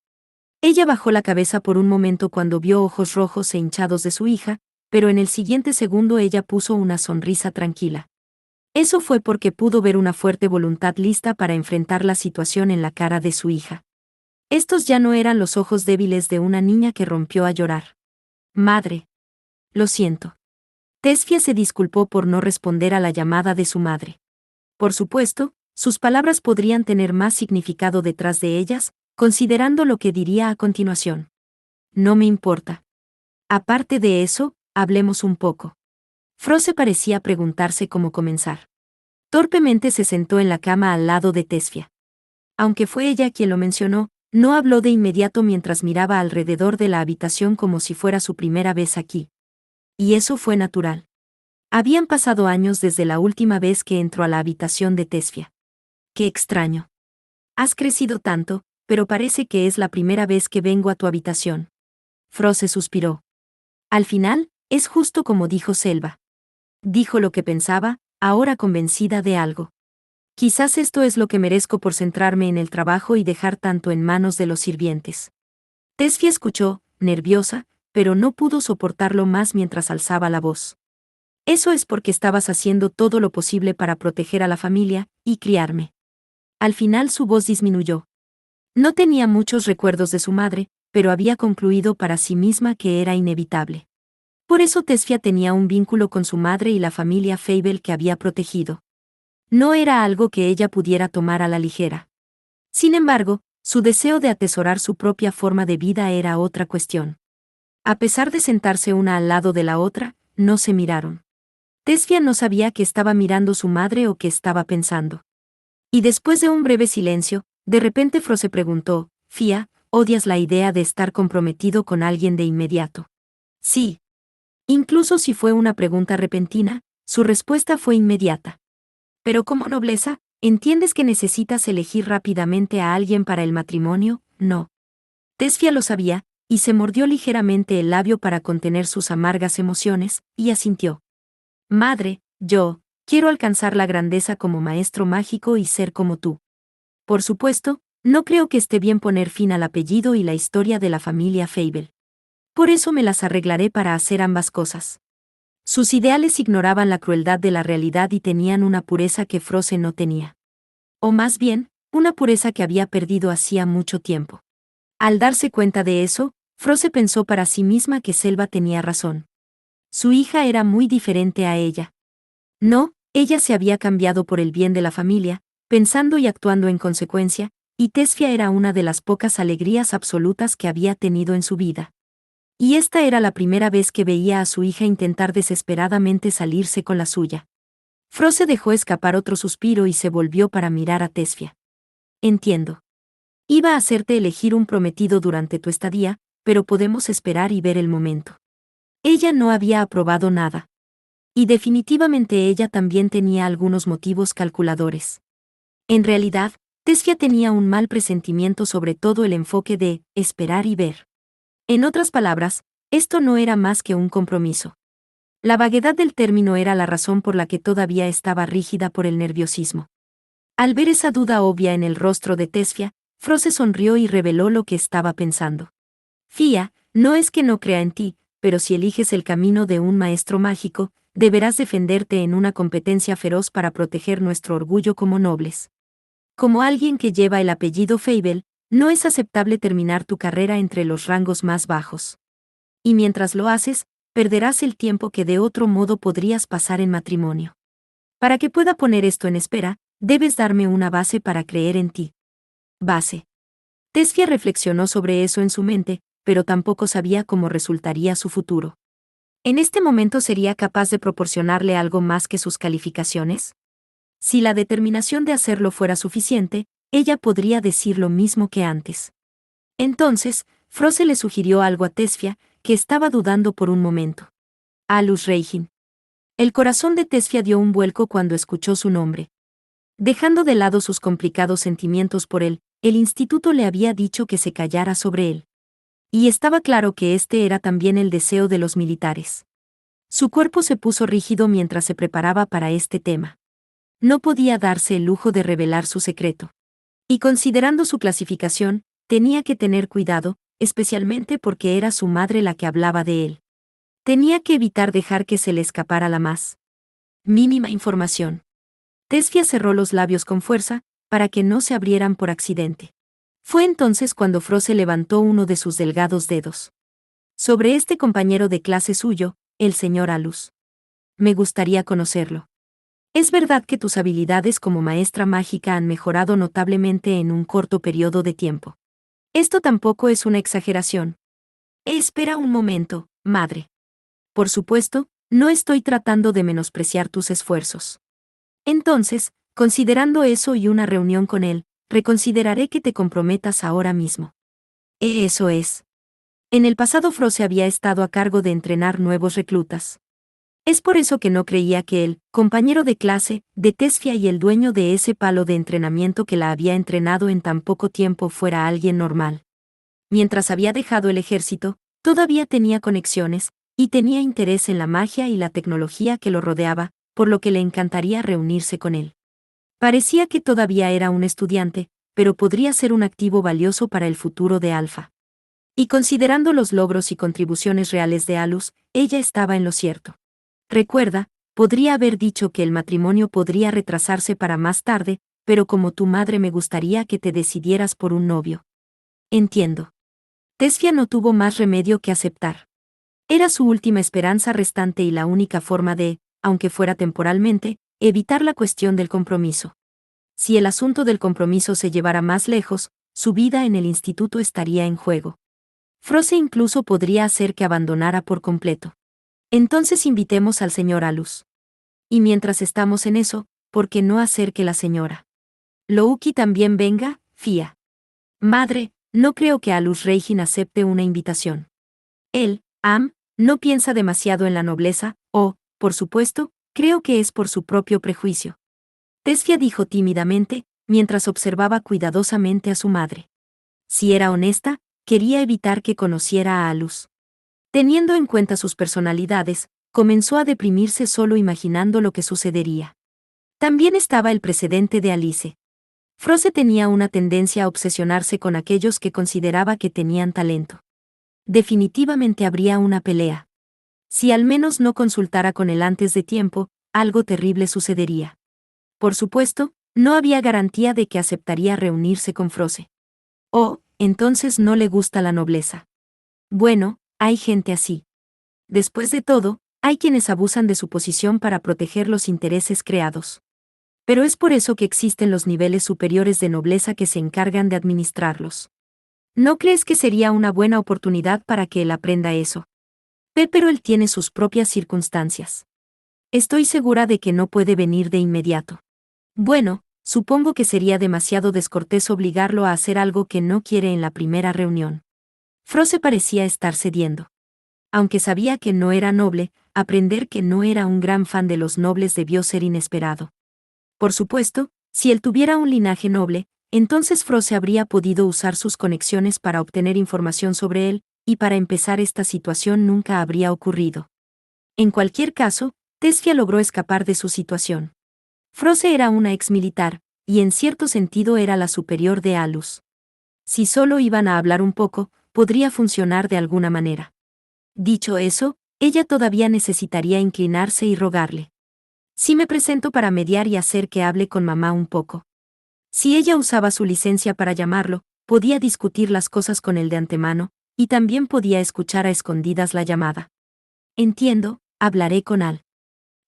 Ella bajó la cabeza por un momento cuando vio ojos rojos e hinchados de su hija, pero en el siguiente segundo ella puso una sonrisa tranquila. Eso fue porque pudo ver una fuerte voluntad lista para enfrentar la situación en la cara de su hija. Estos ya no eran los ojos débiles de una niña que rompió a llorar. Madre. Lo siento. Tesfia se disculpó por no responder a la llamada de su madre. Por supuesto, sus palabras podrían tener más significado detrás de ellas, considerando lo que diría a continuación. No me importa. Aparte de eso, hablemos un poco. Froze parecía preguntarse cómo comenzar. Torpemente se sentó en la cama al lado de Tesfia. Aunque fue ella quien lo mencionó, no habló de inmediato mientras miraba alrededor de la habitación como si fuera su primera vez aquí. Y eso fue natural. Habían pasado años desde la última vez que entró a la habitación de Tesfia. Qué extraño. Has crecido tanto, pero parece que es la primera vez que vengo a tu habitación. Froze suspiró. Al final, es justo como dijo Selva. Dijo lo que pensaba, ahora convencida de algo. Quizás esto es lo que merezco por centrarme en el trabajo y dejar tanto en manos de los sirvientes. Tesfia escuchó, nerviosa, pero no pudo soportarlo más mientras alzaba la voz. Eso es porque estabas haciendo todo lo posible para proteger a la familia y criarme. Al final su voz disminuyó. No tenía muchos recuerdos de su madre, pero había concluido para sí misma que era inevitable. Por eso Tesfia tenía un vínculo con su madre y la familia Fable que había protegido. No era algo que ella pudiera tomar a la ligera. Sin embargo, su deseo de atesorar su propia forma de vida era otra cuestión. A pesar de sentarse una al lado de la otra, no se miraron. Tesfia no sabía que estaba mirando su madre o qué estaba pensando. Y después de un breve silencio, de repente Froze preguntó, Fía, ¿odias la idea de estar comprometido con alguien de inmediato? Sí. Incluso si fue una pregunta repentina, su respuesta fue inmediata. Pero como nobleza, ¿entiendes que necesitas elegir rápidamente a alguien para el matrimonio? No. Tesfia lo sabía, y se mordió ligeramente el labio para contener sus amargas emociones, y asintió. Madre, yo quiero alcanzar la grandeza como maestro mágico y ser como tú. Por supuesto, no creo que esté bien poner fin al apellido y la historia de la familia Fable. Por eso me las arreglaré para hacer ambas cosas. Sus ideales ignoraban la crueldad de la realidad y tenían una pureza que Froze no tenía. O más bien, una pureza que había perdido hacía mucho tiempo. Al darse cuenta de eso, Froze pensó para sí misma que Selva tenía razón. Su hija era muy diferente a ella. No, ella se había cambiado por el bien de la familia, pensando y actuando en consecuencia, y Tesfia era una de las pocas alegrías absolutas que había tenido en su vida. Y esta era la primera vez que veía a su hija intentar desesperadamente salirse con la suya. Froze dejó escapar otro suspiro y se volvió para mirar a Tesfia. Entiendo. Iba a hacerte elegir un prometido durante tu estadía, pero podemos esperar y ver el momento. Ella no había aprobado nada. Y definitivamente ella también tenía algunos motivos calculadores. En realidad, Tesfia tenía un mal presentimiento sobre todo el enfoque de esperar y ver. En otras palabras, esto no era más que un compromiso. La vaguedad del término era la razón por la que todavía estaba rígida por el nerviosismo. Al ver esa duda obvia en el rostro de Tesfia, Froze sonrió y reveló lo que estaba pensando. Fía, no es que no crea en ti, pero si eliges el camino de un maestro mágico, deberás defenderte en una competencia feroz para proteger nuestro orgullo como nobles. Como alguien que lleva el apellido Fable, no es aceptable terminar tu carrera entre los rangos más bajos. Y mientras lo haces, perderás el tiempo que de otro modo podrías pasar en matrimonio. Para que pueda poner esto en espera, debes darme una base para creer en ti. Base. Tesfia reflexionó sobre eso en su mente, pero tampoco sabía cómo resultaría su futuro. ¿En este momento sería capaz de proporcionarle algo más que sus calificaciones? Si la determinación de hacerlo fuera suficiente, ella podría decir lo mismo que antes. Entonces, Froze le sugirió algo a Tesfia, que estaba dudando por un momento. Alus Reijin. El corazón de Tesfia dio un vuelco cuando escuchó su nombre. Dejando de lado sus complicados sentimientos por él, el instituto le había dicho que se callara sobre él. Y estaba claro que este era también el deseo de los militares. Su cuerpo se puso rígido mientras se preparaba para este tema. No podía darse el lujo de revelar su secreto. Y considerando su clasificación, tenía que tener cuidado, especialmente porque era su madre la que hablaba de él. Tenía que evitar dejar que se le escapara la más mínima información. Tesfia cerró los labios con fuerza, para que no se abrieran por accidente. Fue entonces cuando Froze levantó uno de sus delgados dedos. Sobre este compañero de clase suyo, el señor Alus. Me gustaría conocerlo. Es verdad que tus habilidades como maestra mágica han mejorado notablemente en un corto periodo de tiempo. Esto tampoco es una exageración. Espera un momento, madre. Por supuesto, no estoy tratando de menospreciar tus esfuerzos. Entonces, considerando eso y una reunión con él, reconsideraré que te comprometas ahora mismo. Eso es. En el pasado Froze había estado a cargo de entrenar nuevos reclutas. Es por eso que no creía que el compañero de clase de Tesfia y el dueño de ese palo de entrenamiento que la había entrenado en tan poco tiempo fuera alguien normal. Mientras había dejado el ejército, todavía tenía conexiones, y tenía interés en la magia y la tecnología que lo rodeaba, por lo que le encantaría reunirse con él. Parecía que todavía era un estudiante, pero podría ser un activo valioso para el futuro de Alpha. Y considerando los logros y contribuciones reales de Alus, ella estaba en lo cierto. Recuerda, podría haber dicho que el matrimonio podría retrasarse para más tarde, pero como tu madre me gustaría que te decidieras por un novio. Entiendo. Tesfia no tuvo más remedio que aceptar. Era su última esperanza restante y la única forma de, aunque fuera temporalmente, evitar la cuestión del compromiso. Si el asunto del compromiso se llevara más lejos, su vida en el instituto estaría en juego. Froze incluso podría hacer que abandonara por completo. Entonces invitemos al señor Alus. Y mientras estamos en eso, ¿por qué no hacer que la señora Louki también venga, Fía? Madre, no creo que Alus Reijin acepte una invitación. Él, no piensa demasiado en la nobleza, o, por supuesto, creo que es por su propio prejuicio. Tesfia dijo tímidamente, mientras observaba cuidadosamente a su madre. Si era honesta, quería evitar que conociera a Alus. Teniendo en cuenta sus personalidades, comenzó a deprimirse solo imaginando lo que sucedería. También estaba el precedente de Alice. Froze tenía una tendencia a obsesionarse con aquellos que consideraba que tenían talento. Definitivamente habría una pelea. Si al menos no consultara con él antes de tiempo, algo terrible sucedería. Por supuesto, no había garantía de que aceptaría reunirse con Froze. Oh, entonces no le gusta la nobleza. Bueno, hay gente así. Después de todo, hay quienes abusan de su posición para proteger los intereses creados. Pero es por eso que existen los niveles superiores de nobleza que se encargan de administrarlos. ¿No crees que sería una buena oportunidad para que él aprenda eso? Pero él tiene sus propias circunstancias. Estoy segura de que no puede venir de inmediato. Bueno, supongo que sería demasiado descortés obligarlo a hacer algo que no quiere en la primera reunión. Froze parecía estar cediendo. Aunque sabía que no era noble, aprender que no era un gran fan de los nobles debió ser inesperado. Por supuesto, si él tuviera un linaje noble, entonces Froze habría podido usar sus conexiones para obtener información sobre él, y para empezar esta situación nunca habría ocurrido. En cualquier caso, Tesfia logró escapar de su situación. Froze era una ex militar, y en cierto sentido era la superior de Alus. Si solo iban a hablar un poco, podría funcionar de alguna manera. Dicho eso, ella todavía necesitaría inclinarse y rogarle. Si me presento para mediar y hacer que hable con mamá un poco. Si ella usaba su licencia para llamarlo, podía discutir las cosas con él de antemano, y también podía escuchar a escondidas la llamada. Entiendo, hablaré con Al.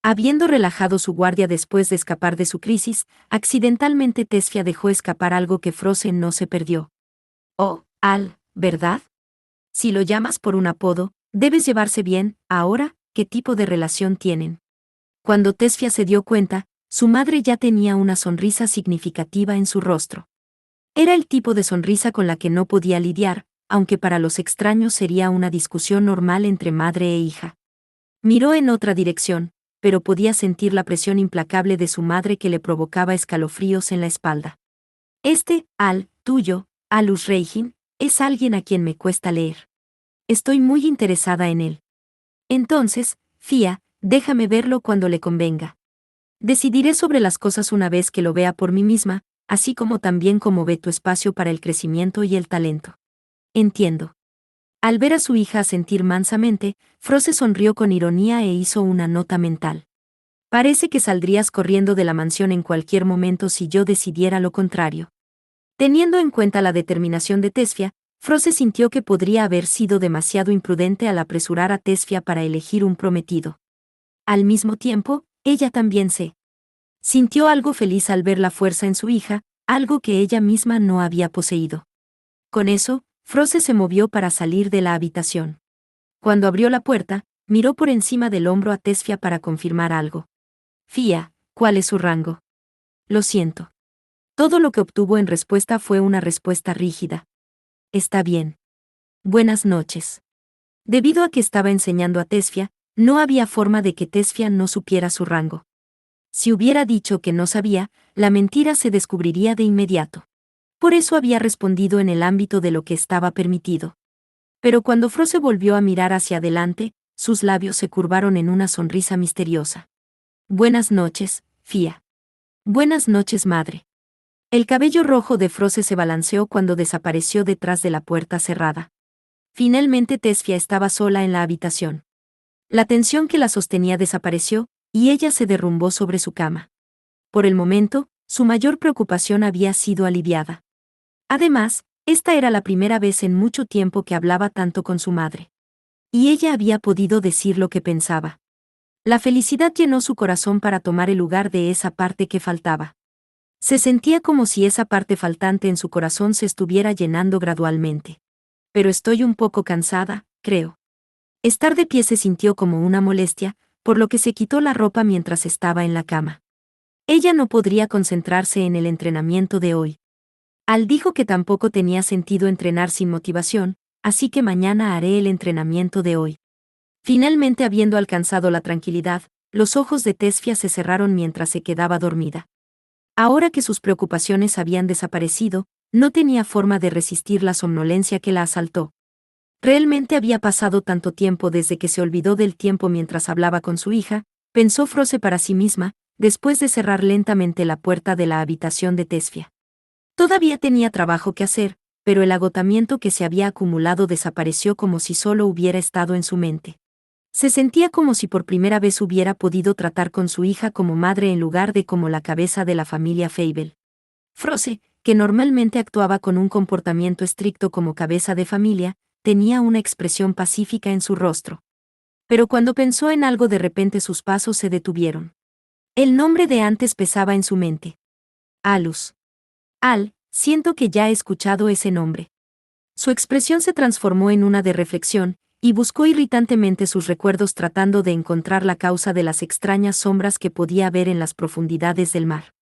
Habiendo relajado su guardia después de escapar de su crisis, accidentalmente Tesfia dejó escapar algo que Frozen no se perdió. Oh, Al, ¿verdad? Si lo llamas por un apodo, debes llevarse bien. Ahora, ¿qué tipo de relación tienen? Cuando Tesfia se dio cuenta, su madre ya tenía una sonrisa significativa en su rostro. Era el tipo de sonrisa con la que no podía lidiar, aunque para los extraños sería una discusión normal entre madre e hija. Miró en otra dirección, pero podía sentir la presión implacable de su madre que le provocaba escalofríos en la espalda. Al, tuyo, Alus Reijin, es alguien a quien me cuesta leer. Estoy muy interesada en él. Entonces, Fia, déjame verlo cuando le convenga. Decidiré sobre las cosas una vez que lo vea por mí misma, así como también como ve tu espacio para el crecimiento y el talento. Entiendo. Al ver a su hija asentir mansamente, Froze sonrió con ironía e hizo una nota mental. Parece que saldrías corriendo de la mansión en cualquier momento si yo decidiera lo contrario. Teniendo en cuenta la determinación de Tesfia, Froze sintió que podría haber sido demasiado imprudente al apresurar a Tesfia para elegir un prometido. Al mismo tiempo, ella también se sintió algo feliz al ver la fuerza en su hija, algo que ella misma no había poseído. Con eso, Froze se movió para salir de la habitación. Cuando abrió la puerta, miró por encima del hombro a Tesfia para confirmar algo. Fia, ¿cuál es su rango? Lo siento. Todo lo que obtuvo en respuesta fue una respuesta rígida. Está bien. Buenas noches. Debido a que estaba enseñando a Tesfia, no había forma de que Tesfia no supiera su rango. Si hubiera dicho que no sabía, la mentira se descubriría de inmediato. Por eso había respondido en el ámbito de lo que estaba permitido. Pero cuando Froze volvió a mirar hacia adelante, sus labios se curvaron en una sonrisa misteriosa. Buenas noches, Fia. Buenas noches, madre. El cabello rojo de Froze se balanceó cuando desapareció detrás de la puerta cerrada. Finalmente Tesfia estaba sola en la habitación. La tensión que la sostenía desapareció, y ella se derrumbó sobre su cama. Por el momento, su mayor preocupación había sido aliviada. Además, esta era la primera vez en mucho tiempo que hablaba tanto con su madre. Y ella había podido decir lo que pensaba. La felicidad llenó su corazón para tomar el lugar de esa parte que faltaba. Se sentía como si esa parte faltante en su corazón se estuviera llenando gradualmente. Pero estoy un poco cansada, creo. Estar de pie se sintió como una molestia, por lo que se quitó la ropa mientras estaba en la cama. Ella no podría concentrarse en el entrenamiento de hoy. Al dijo que tampoco tenía sentido entrenar sin motivación, así que mañana haré el entrenamiento de hoy. Finalmente, habiendo alcanzado la tranquilidad, los ojos de Tesfia se cerraron mientras se quedaba dormida. Ahora que sus preocupaciones habían desaparecido, no tenía forma de resistir la somnolencia que la asaltó. Realmente había pasado tanto tiempo desde que se olvidó del tiempo mientras hablaba con su hija, pensó Froze para sí misma, después de cerrar lentamente la puerta de la habitación de Tesfia. Todavía tenía trabajo que hacer, pero el agotamiento que se había acumulado desapareció como si solo hubiera estado en su mente. Se sentía como si por primera vez hubiera podido tratar con su hija como madre en lugar de como la cabeza de la familia Fable. Froze, que normalmente actuaba con un comportamiento estricto como cabeza de familia, tenía una expresión pacífica en su rostro. Pero cuando pensó en algo de repente sus pasos se detuvieron. El nombre de antes pesaba en su mente. Alus. Al, siento que ya he escuchado ese nombre. Su expresión se transformó en una de reflexión, y buscó irritantemente sus recuerdos tratando de encontrar la causa de las extrañas sombras que podía ver en las profundidades del mar.